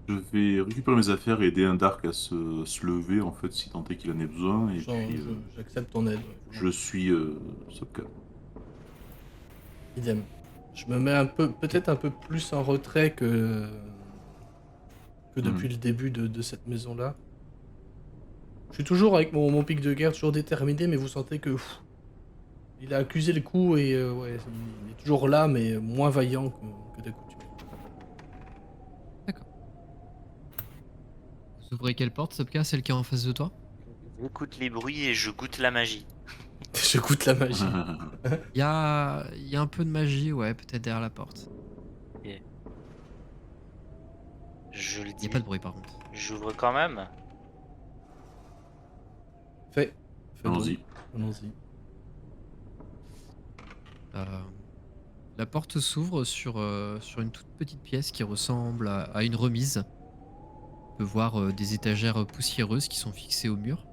Je vais récupérer mes affaires et aider un Dark à se lever, en fait, si tant est qu'il en ait besoin. Et puis, J'accepte ton aide. je suis Sopka. Idem. Je me mets peut-être un peu plus en retrait que depuis le début de cette maison-là. Je suis toujours avec mon pic de guerre, toujours déterminé, mais vous sentez que il a accusé le coup et ouais, il est toujours là, mais moins vaillant que d'habitude. Vous ouvrez quelle porte, Sopka? Celle qui est en face de toi? J'écoute les bruits et je goûte la magie. Je goûte la magie. Il y a un peu de magie, ouais, peut-être derrière la porte. Je le Il n'y dis. a pas de bruit par contre. J'ouvre quand même. Fais Allons-y. donc. Allons-y. La porte s'ouvre sur une toute petite pièce qui ressemble à une remise. On peut voir des étagères poussiéreuses qui sont fixées au mur.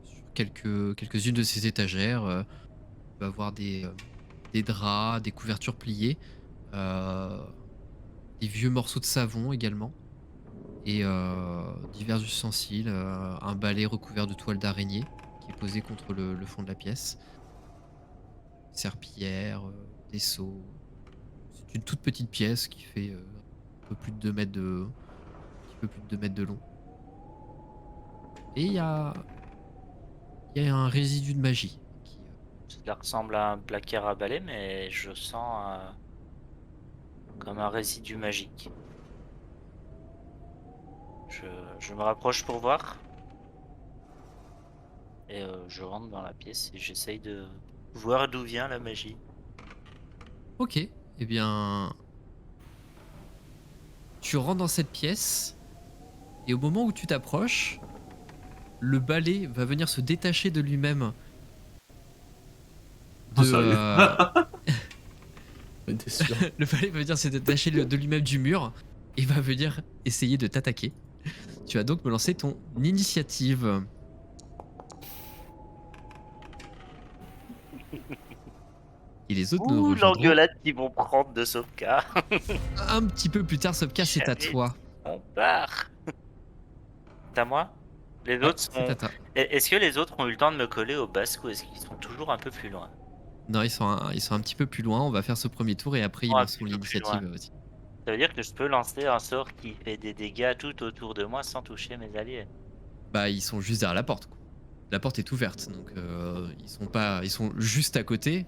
Sur quelques-unes de ces étagères, on peut avoir des draps, des couvertures pliées, des vieux morceaux de savon également, et divers ustensiles, un balai recouvert de toile d'araignée qui est posé contre le fond de la pièce, serpillière, des seaux. C'est une toute petite pièce qui fait un peu plus de 2 mètres de, un petit peu plus de 2 mètres de long. Et il y a un résidu de magie qui, Cela ressemble à un placard à balai, mais je sens comme un résidu magique. Je me rapproche pour voir. Et je rentre dans la pièce et j'essaye de voir d'où vient la magie. Ok, eh bien, tu rentres dans cette pièce et au moment où tu t'approches, le balai va venir se détacher de lui-même Ah, sérieux Mais t'es sûr? Le balai va venir se détacher de lui-même du mur et va venir essayer de t'attaquer. Tu vas donc me lancer ton initiative. Et les autres nous Ouh, rejoindront l'engueulade qu'ils vont prendre de Sopka. un petit peu plus tard. Sopka, c'est à Jamais. toi. On part. C'est à moi. Les Ouais, autres c'est sont. à toi. Est-ce que les autres ont eu le temps de me coller au basque ou est-ce qu'ils sont toujours un peu plus loin? Non, ils sont un petit peu plus loin. On va faire ce premier tour et après ils Oh, un lanceront petit peu plus l'initiative loin. aussi. Ça veut dire que je peux lancer un sort qui fait des dégâts tout autour de moi sans toucher mes alliés. Bah, ils sont juste derrière la porte, quoi. La porte est ouverte, donc ils sont juste à côté.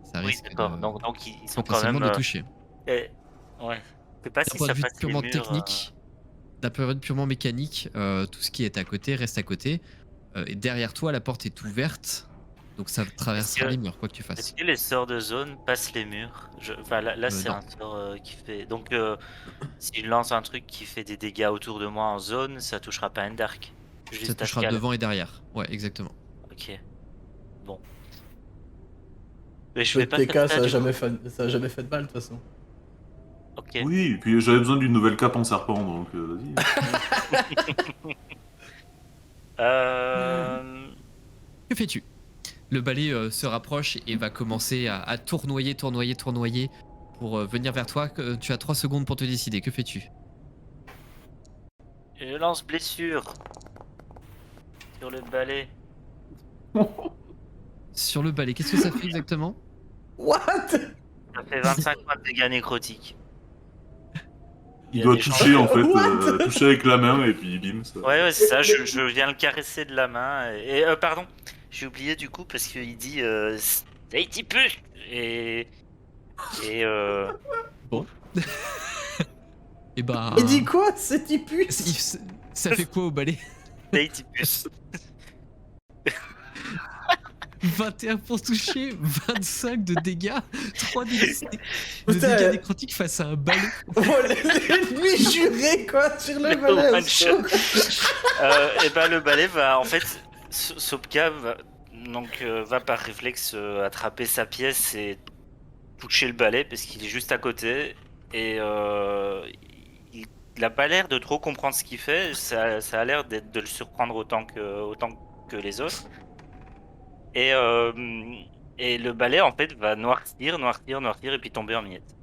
Ça Oui, risque d'accord. de, Donc ils sont quand potentiellement même. de toucher. Eh, ouais. Je sais pas D'un si point ça de vue passe les purement murs. technique, d'un point de vue purement mécanique, tout ce qui est à côté reste à côté. Et derrière toi, la porte est ouverte, donc ça traversera que- les murs, quoi que tu Est-ce fasses. que les sorts de zone passent les murs? Enfin, là c'est Non. un sort qui fait. Donc, si je lance un truc qui fait des dégâts autour de moi en zone, ça touchera pas Endark. Ça Juste touchera Ascal. devant et derrière. Ouais, exactement. Ok. Bon. Mais je Le vais pas faire TK, ça. ça a Du jamais coup. fait, ça a jamais fait de mal, de toute façon. Ok. Oui, et puis j'avais besoin d'une nouvelle cape en serpent, donc vas-y. Que fais-tu? Le balai se rapproche et va commencer à tournoyer pour venir vers toi. Tu as 3 secondes pour te décider. Que fais-tu? Je lance blessure sur le balai. Sur le balai, qu'est-ce que ça fait exactement? What? Ça fait 25 points de dégâts nécrotiques. Il y a doit des toucher en fait, What toucher avec la main et puis bim. Ça... Ouais, c'est ça, je viens le caresser de la main. Et pardon, j'ai oublié du coup parce qu'il dit Stay-tipus et Bon. Et bah. Il dit quoi? C'est typus? Ça fait quoi au balai? Stay-tipus. 21 pour toucher, 25 de dégâts, 3 de Putain. dégâts nécrotiques face à un balai. Oh, l'ennemi juré, quoi, sur le balai. One shot. Et ben le balai va en fait Sopka va par réflexe attraper sa pièce et toucher le balai parce qu'il est juste à côté et il a pas l'air de trop comprendre ce qu'il fait. Ça a l'air de le surprendre autant que les autres. Et le balai en fait va noircir et puis tomber en miettes.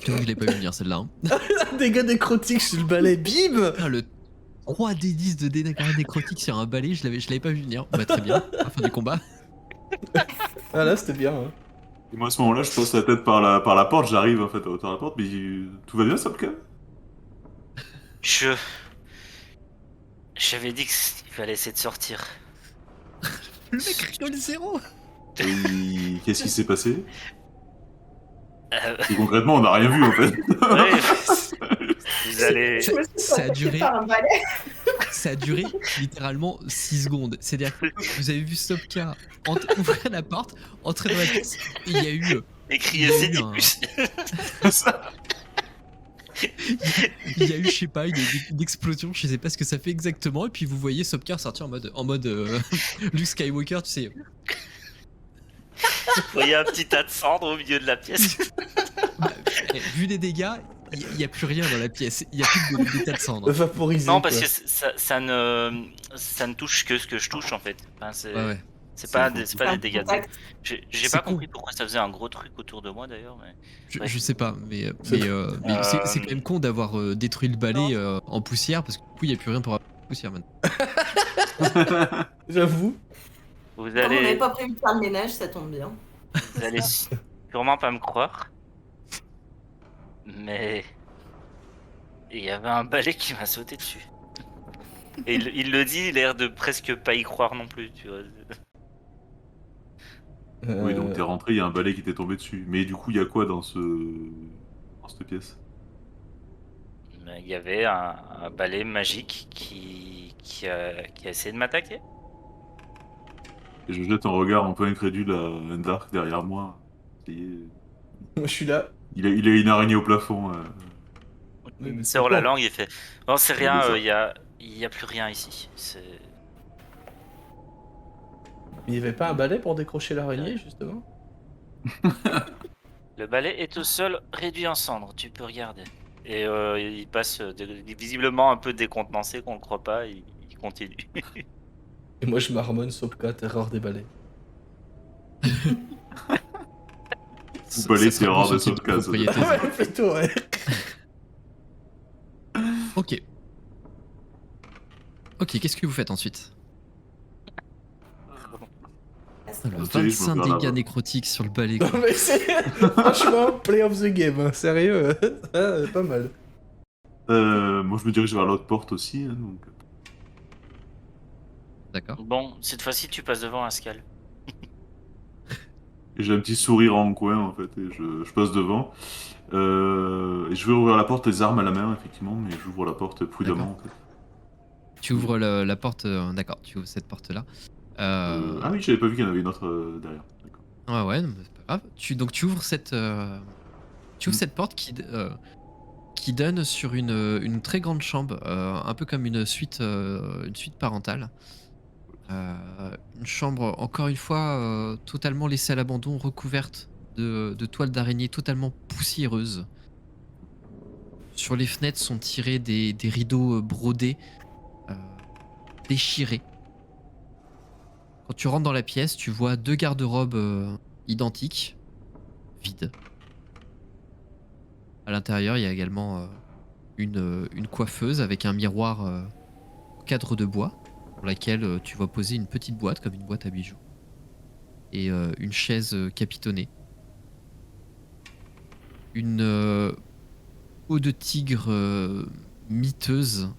J'avoue que je l'ai pas vu venir celle-là. Hein. Dégâts nécrotiques sur le balai, bim. Putain, le 3d10 de dégâts nécrotiques sur un balai, je l'avais pas vu venir. Bah très bien, à la fin du combat. Ah là, c'était bien. Hein. Et moi à ce moment-là, je passe la tête par la porte, j'arrive en fait à hauteur de la porte, mais tout va bien, Sopka? J'avais dit qu'il fallait essayer de sortir. Le mec rigole zéro. Et qu'est-ce qui s'est passé? Euh, Et concrètement, on n'a rien vu en fait. ouais, vous allez. Je me suis Ça a fait duré. par un balai. Ça a duré littéralement 6 secondes. C'est-à-dire que vous avez vu Sopka ouvrir la porte, entrer dans la pièce, et il y a eu. Écrire Il y a eu Stay-tipus. Il y a eu, je sais pas, une explosion, je sais pas ce que ça fait exactement, et puis vous voyez Sopka sortir en mode Luke Skywalker, tu sais. Vous voyez un petit tas de cendres au milieu de la pièce. Bah, vu les dégâts, il y a plus rien dans la pièce, il y a plus des tas de cendres. Vaporisé. Non, parce quoi. que ça ne touche que ce que je touche en fait. Enfin, Ouais. c'est pas C'est des dégâts. Contact. J'ai C'est pas con. compris pourquoi ça faisait un gros truc autour de moi d'ailleurs. Mais... Je sais pas, mais Euh, c'est quand même con d'avoir détruit le balai en poussière, parce que du coup, il y a plus rien pour la poussière maintenant. J'avoue. Vous Comme on n'avait allez, pas prévu de faire le ménage, ça tombe bien. vous allez sûrement pas me croire. Mais il y avait un balai qui m'a sauté dessus. Et il le dit, il a l'air de presque pas y croire non plus, tu vois. Oui, donc t'es rentré, il y a un balai qui t'est tombé dessus. Mais du coup, il y a quoi dans cette pièce? Mais il y avait un balai magique qui a essayé de m'attaquer. Et je jette un regard un peu incrédule à Endark derrière moi. Ça y est, Je suis là. il a une araignée au plafond. Oui, mais Il c'est sort la quoi? langue et fait non, c'est Oui, rien, mais ça- il y a plus rien ici. C'est Il y avait pas un balai pour décrocher l'araignée, justement? Le balai est au sol, réduit en cendres, tu peux regarder. Et il passe visiblement un peu décontenancé qu'on le croit pas, il continue. Et moi, je marmonne Sopka, terreur des balais. Ça balai serait terreur bon de ce type Sopka, ça doit- propriété, ça. Ouais, plutôt, ouais. Ok. Ok, qu'est-ce que vous faites ensuite? Le Ok, je me 25 regarde dégâts là-bas. nécrotiques sur le balai. Non, quoi. mais c'est. Franchement, play of the game, hein, sérieux. Pas mal. Moi, je me dirige vers l'autre porte aussi. Hein, donc... D'accord. Bon, cette fois-ci, tu passes devant Ascal. Et j'ai un petit sourire en coin, en fait, et je passe devant. Et je vais ouvrir la porte, les armes à la main, effectivement, mais j'ouvre la porte prudemment, en fait. Tu ouvres la porte. D'accord, tu ouvres cette porte-là. Ah oui, j'avais pas vu qu'il y en avait une autre derrière. D'accord. Ouais, non, mais c'est pas grave. Tu ouvres cette, Mm. cette porte qui donne sur une très grande chambre, un peu comme une suite parentale. Une chambre, encore une fois, totalement laissée à l'abandon, recouverte de toiles d'araignée totalement poussiéreuses. Sur les fenêtres sont tirés des rideaux brodés, euh, déchirés. Quand tu rentres dans la pièce, tu vois 2 garde-robes identiques, vides. À l'intérieur, il y a également une coiffeuse avec un miroir en cadre de bois, pour laquelle tu vois poser une petite boîte, comme une boîte à bijoux. Et une chaise capitonnée. Une peau de tigre miteuse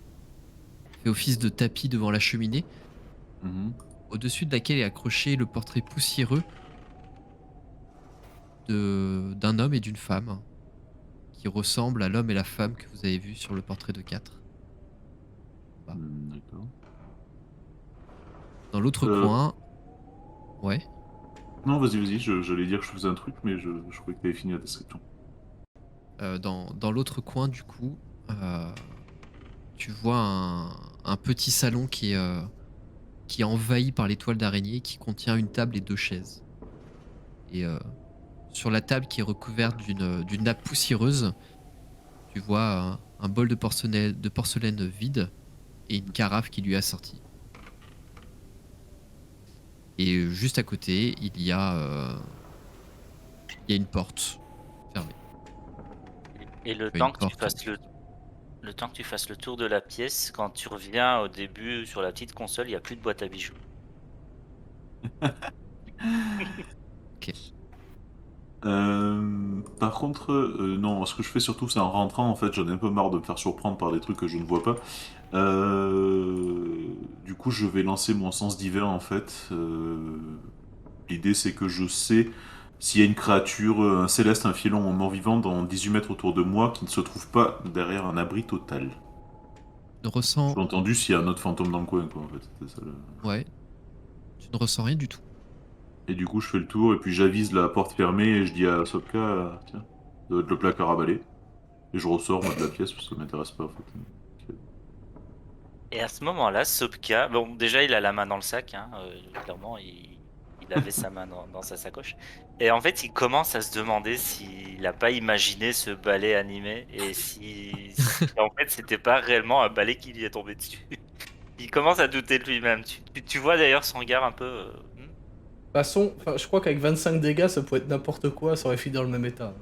fait office de tapis devant la cheminée, Mhm. au-dessus de laquelle est accroché le portrait poussiéreux d'un homme et d'une femme qui ressemblent à l'homme et la femme que vous avez vus sur le portrait de 4. D'accord. Dans l'autre Euh, coin, ouais, Non, vas-y, j'allais dire que je faisais un truc, mais je croyais que t'avais fini la description. dans l'autre coin du coup, tu vois un petit salon qui est envahi par les toiles d'araignée, qui contient une table et 2 chaises. Et sur la table qui est recouverte d'une nappe poussiéreuse, tu vois un bol de porcelaine vide et une carafe qui lui est assortie. Et juste à côté, il y a une porte fermée. Et le Une temps que tu porte. fasses le temps que tu fasses le tour de la pièce, quand tu reviens au début sur la petite console, il n'y a plus de boîte à bijoux. Par contre, non, ce que je fais surtout, c'est en rentrant, en fait, j'en ai un peu marre de me faire surprendre par des trucs que je ne vois pas. Du coup, je vais lancer mon sens divin, en fait. L'idée, c'est que je sais s'il y a une créature, un céleste, un filon, un mort-vivant dans 18 mètres autour de moi qui ne se trouve pas derrière un abri total. Tu ne ressens, J'ai entendu s'il y a un autre fantôme dans le coin, quoi, en fait. C'était ça, ouais, tu ne ressens rien du tout. Et du coup, je fais le tour et puis j'avise la porte fermée et je dis à Sopka, tiens, ça doit être le placard à balai. Et je ressors moi de la pièce parce que ça m'intéresse pas en fait. Et à ce moment-là, Sopka, bon, déjà il a la main dans le sac, hein, clairement, il avait sa main dans sa sacoche. Et en fait, il commence à se demander s'il n'a pas imaginé ce balai animé et si en fait c'était pas réellement un balai qui lui est tombé dessus. Il commence à douter de lui-même. Tu vois d'ailleurs son regard un peu. De toute façon, je crois qu'avec 25 dégâts, ça pourrait être n'importe quoi, ça aurait fini dans le même état.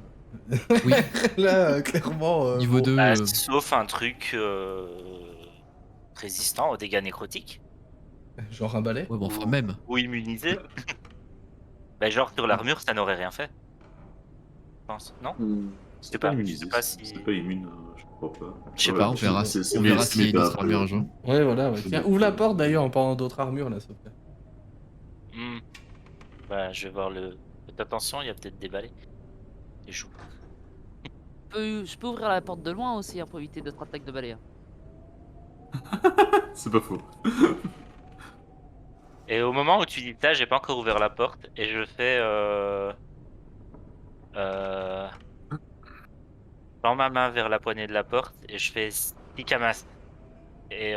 Oui, Là, clairement. niveau bon. 2, Bah, sauf un truc résistant aux dégâts nécrotiques Genre un balai. ouais, bon, enfin même. ou immunisé. Bah, genre sur l'armure, ça n'aurait rien fait. Je pense, non? C'était pas- pas je immunisé, sais pas si- c'était pas immune, je crois pas. Je sais pas, on verra on verra s'il y a une autre armure un jour. Ouais, voilà. Ouais. Tiens, ouvre la porte d'ailleurs en parlant d'autres armures là, s'il te plaît. Bah, je vais voir le. Faites attention, il y a peut-être des balais. Et je... Je peux ouvrir la porte de loin aussi hein, pour éviter d'autres attaques de balai. Hein. C'est pas faux. Et au moment où tu dis ça, j'ai pas encore ouvert la porte et je fais. Je tends ma main vers la poignée de la porte et je fais Stikamas. Et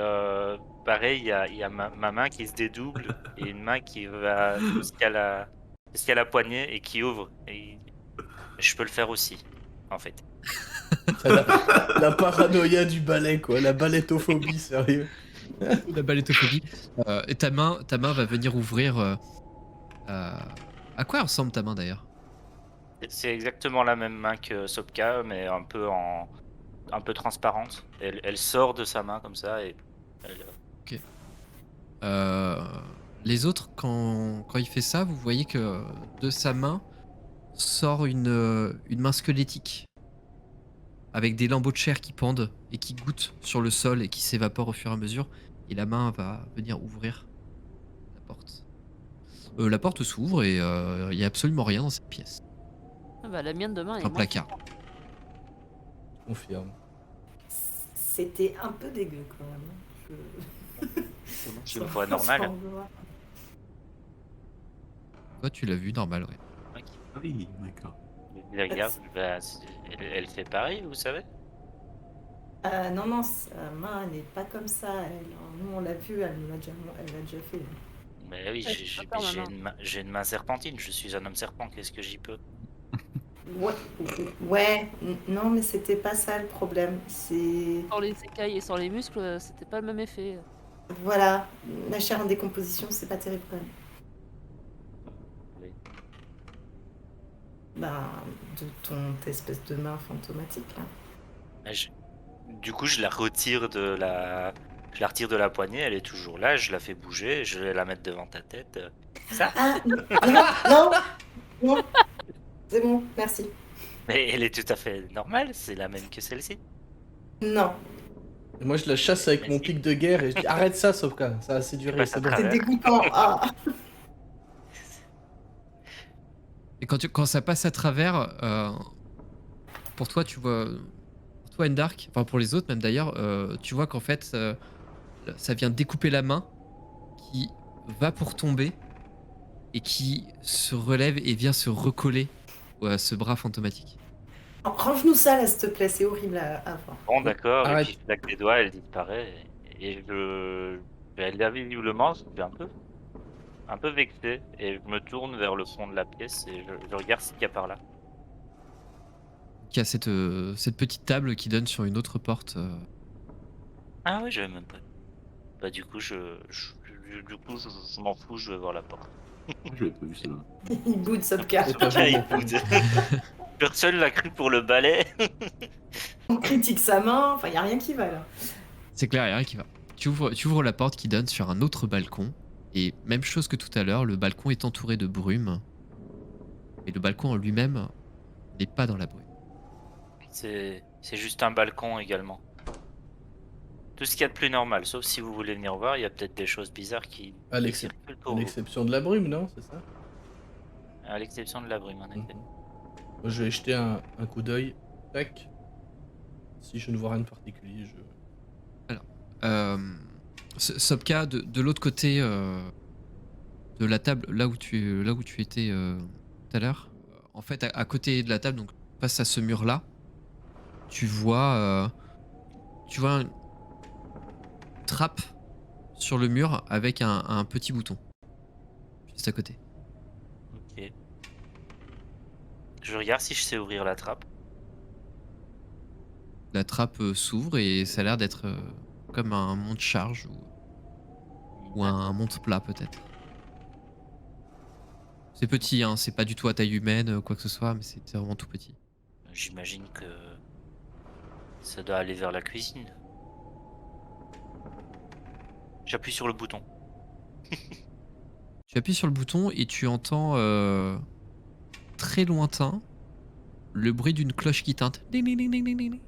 pareil, il y a ma main qui se dédouble et une main qui va jusqu'à la poignée et qui ouvre. Et Je peux le faire aussi, en fait. La paranoïa du balai, quoi. La balettophobie, sérieux. La balétophobie. Et ta main va venir ouvrir. À quoi ressemble ta main d'ailleurs? C'est exactement la même main que Sopka, mais un peu transparente. Elle sort de sa main comme ça et elle- Euh, les autres, quand il fait ça, vous voyez que de sa main sort une main squelettique avec des lambeaux de chair qui pendent et qui goûtent sur le sol et qui s'évaporent au fur et à mesure. Et la main va venir ouvrir la porte. La porte s'ouvre et il n'y a absolument rien dans cette pièce. Ah bah, la mienne demain est Un moins placard. Confirme. C'était un peu dégueu quand même. je le vois normal. Sans vouloir. Toi, tu l'as vu normal, ouais. Ok. Ah oui, d'accord. Je la regarde, bah, elle fait pareil, vous savez. Non, sa main, elle n'est pas comme ça. Nous, on l'a vu, elle l'a déjà fait. Mais oui, Ouais, c'est pas ma main. j'ai une main serpentine, je suis un homme serpent, qu'est-ce que j'y peux? Non, mais c'était pas ça le problème. C'est. Sans les écailles et sans les muscles, c'était pas le même effet. Voilà, la chair en décomposition, c'est pas terrible quand même. Oui. Ben, de ton espèce de main fantomatique, là. Bah, du coup, je la retire de je la retire de la poignée, elle est toujours là, je la fais bouger, je vais la mettre devant ta tête. Ça. Ah, non, non, c'est bon, merci. Mais elle est tout à fait normale, c'est la même que celle-ci. Non, Et moi, je la chasse avec mon Merci. pic de guerre et je dis arrête ça, Sopka. Ça a assez duré, passe c'est à bon. c'est travers. dégoûtant. Ah. Et quand ça passe à travers, pour toi, tu vois. Pour toi, Endark, enfin pour les autres même d'ailleurs, tu vois qu'en fait, ça vient découper la main qui va pour tomber et qui se relève et vient se recoller à ce bras fantomatique. Range-nous ça, là, s'il te plaît, c'est horrible à voir. Bon, d'accord, et Arrête. puis je claque des doigts, elle disparaît, et elle là, visiblement, je suis un peu vexé, et je me tourne vers le fond de la pièce, et je regarde ce qu'il y a par là. Il y a cette petite table qui donne sur une autre porte. Ah oui, j'avais même pas. Bah du coup, je m'en fous, je vais voir la porte. Je l'avais pas vu ça. Il boude Sopka. Et t'as Ah, joué. il boude. Personne l'a cru pour le balai. On critique sa main, enfin, y a rien qui va, là. C'est clair, il y a rien qui va. Tu ouvres la porte qui donne sur un autre balcon. Et même chose que tout à l'heure, le balcon est entouré de brume. Mais le balcon en lui-même n'est pas dans la brume. C'est juste un balcon également. Tout ce qu'il y a de plus normal, sauf si vous voulez venir voir, il y a peut-être des choses bizarres qui À circulent À pour vous. l'exception de la brume, non? C'est ça? À l'exception de la brume, en effet. Mhm. Moi, je vais jeter un coup d'œil. Tac. Si je ne vois rien de particulier, je. Sopka, de l'autre côté de la table, là où tu étais tout à l'heure, en fait, à côté de la table, donc face à ce mur-là, tu vois une trappe sur le mur avec un petit bouton juste à côté. Ok. Je regarde si je sais ouvrir la trappe. La trappe s'ouvre et ça a l'air d'être comme un monte-charge ou un monte-plat peut-être. C'est petit, hein, c'est pas du tout à taille humaine, quoi que ce soit, mais c'est vraiment tout petit. J'imagine que ça doit aller vers la cuisine. J'appuie sur le bouton. Tu appuies sur le bouton et tu entends très lointain le bruit d'une cloche qui teinte. Ding, ding, ding, ding, ding, ding.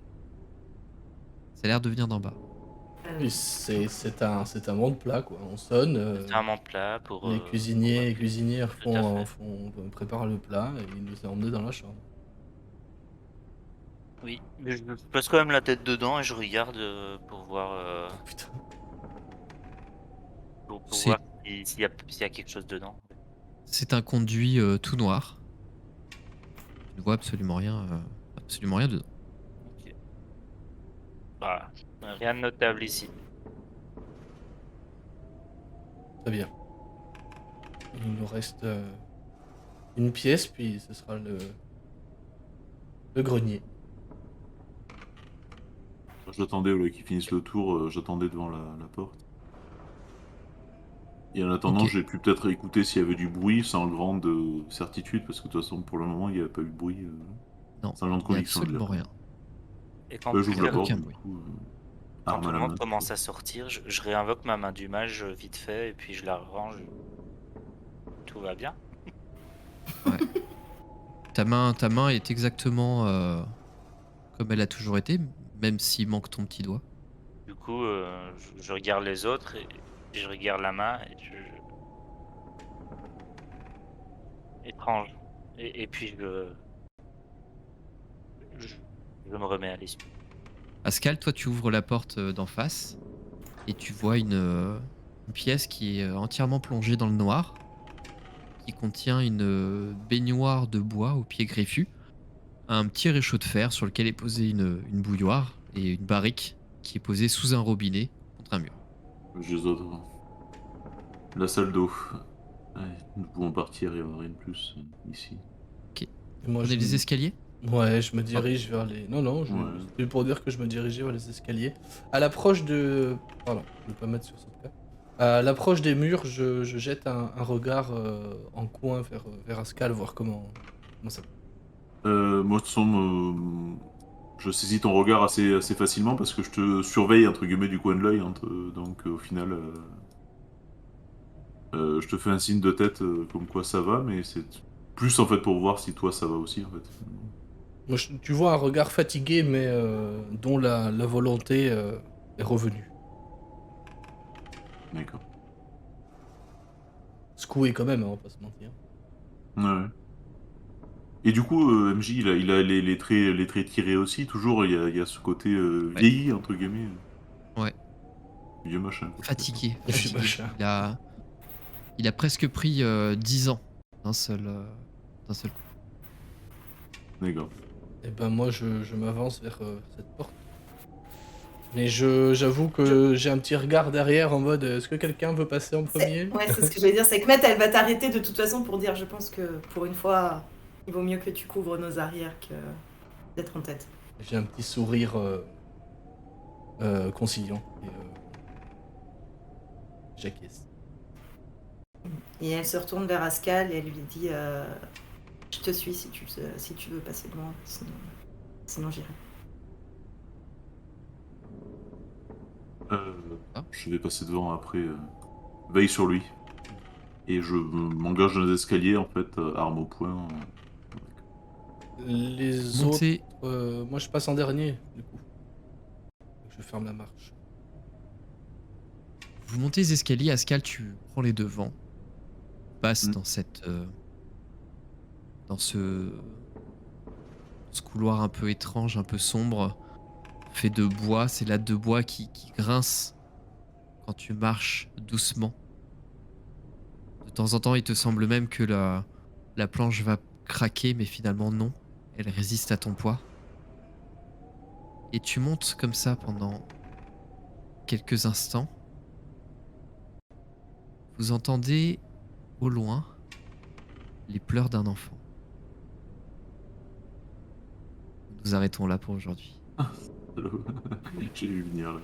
Ça a l'air de venir d'en bas. Oui, c'est un monde plat, quoi. On sonne. C'est un mont plat pour. Les cuisiniers et pour- cuisinières Tout à fait. préparent le plat et ils nous ont emmenés dans la chambre. Oui, mais je passe quand même la tête dedans et je regarde pour voir, Putain. pour C'est- voir s'il y a quelque chose dedans. C'est un conduit tout noir. Tu ne vois absolument rien dedans. Ok. Voilà. Rien de notable ici. Très bien. Il nous reste une pièce, puis ce sera Le grenier. J'attendais qu'ils finissent le tour, j'attendais devant la porte. Et en attendant, Ok. j'ai pu peut-être écouter s'il y avait du bruit sans grande certitude, parce que de toute façon, pour le moment, il n'y a pas eu de bruit. Non, Sans grande il n'y a conviction, je absolument dirais. rien. Et quand Bah, tout j'ouvre Il n'y la a le, porte, aucun du bruit. coup, quand arme tout à le la monde main. commence à sortir, je réinvoque ma main du mage vite fait et puis je la range. Tout va bien. Ouais. Ta main est exactement comme elle a toujours été, même s'il manque ton petit doigt. Du coup, je regarde les autres et je regarde la main et étrange. Et puis je, je me remets à l'esprit. Pascal, toi, tu ouvres la porte d'en face et tu vois une pièce qui est entièrement plongée dans le noir, qui contient une baignoire de bois au pied greffu, un petit réchaud de fer sur lequel est posée une bouilloire et une barrique qui est posée sous un robinet contre un mur. Je les autres. La salle d'eau. Allez, nous pouvons partir, il n'y a rien de plus ici. Ok. Et moi, Prenez les escaliers. Ouais, je me Oh, dirige vers les. Non, non, Ouais. c'était pour dire que je me dirigeais vers les escaliers. À l'approche de. Pardon, je vais pas mettre sur ce cas. À l'approche des murs, je jette un regard en coin vers Ascal, voir comment ça. Moi, de toute façon, je saisis ton regard assez facilement parce que je te surveille, entre guillemets, du coin de l'œil. Donc, au final, je te fais un signe de tête comme quoi ça va, mais c'est plus en fait pour voir si toi ça va aussi, en fait. Moi, tu vois un regard fatigué, mais dont la volonté est revenue. D'accord. Secoué quand même, hein, on va pas se mentir. Ouais, ouais. Et du coup, MJ, il a les traits tirés aussi. Toujours, il y a ce côté ouais, vieilli, entre guillemets. ouais. Vieux machin, quoi. Fatigué, Et puis, fatigué. machin. Il a presque pris 10 ans d'un seul coup. D'accord. Et ben moi, je m'avance vers cette porte. Mais j'avoue que j'ai un petit regard derrière en mode est-ce que quelqu'un veut passer en premier? Ouais, c'est ce que je vais dire. C'est que Matt, elle va t'arrêter de toute façon pour dire je pense que pour une fois, il vaut mieux que tu couvres nos arrières que d'être en tête. J'ai un petit sourire conciliant et j'acquiesce. Et elle se retourne vers Ascal et elle lui dit je te suis si tu veux passer devant, sinon j'irai. Ah. Je vais passer devant après. Veille sur lui. Et je m'engage dans les escaliers, en fait, arme au poing. Les Montez, autres, moi je passe en dernier du coup. Je ferme la marche. vous montez les escaliers, Ascal, tu prends les devants, passes Mm. dans ce couloir un peu étrange, un peu sombre, fait de bois, ces lattes de bois qui grincent quand tu marches doucement. De temps en temps, il te semble même que la planche va craquer, mais finalement non, elle résiste à ton poids. Et tu montes comme ça pendant quelques instants. Vous entendez au loin les pleurs d'un enfant. Nous arrêtons là pour aujourd'hui. J'ai vu venir là.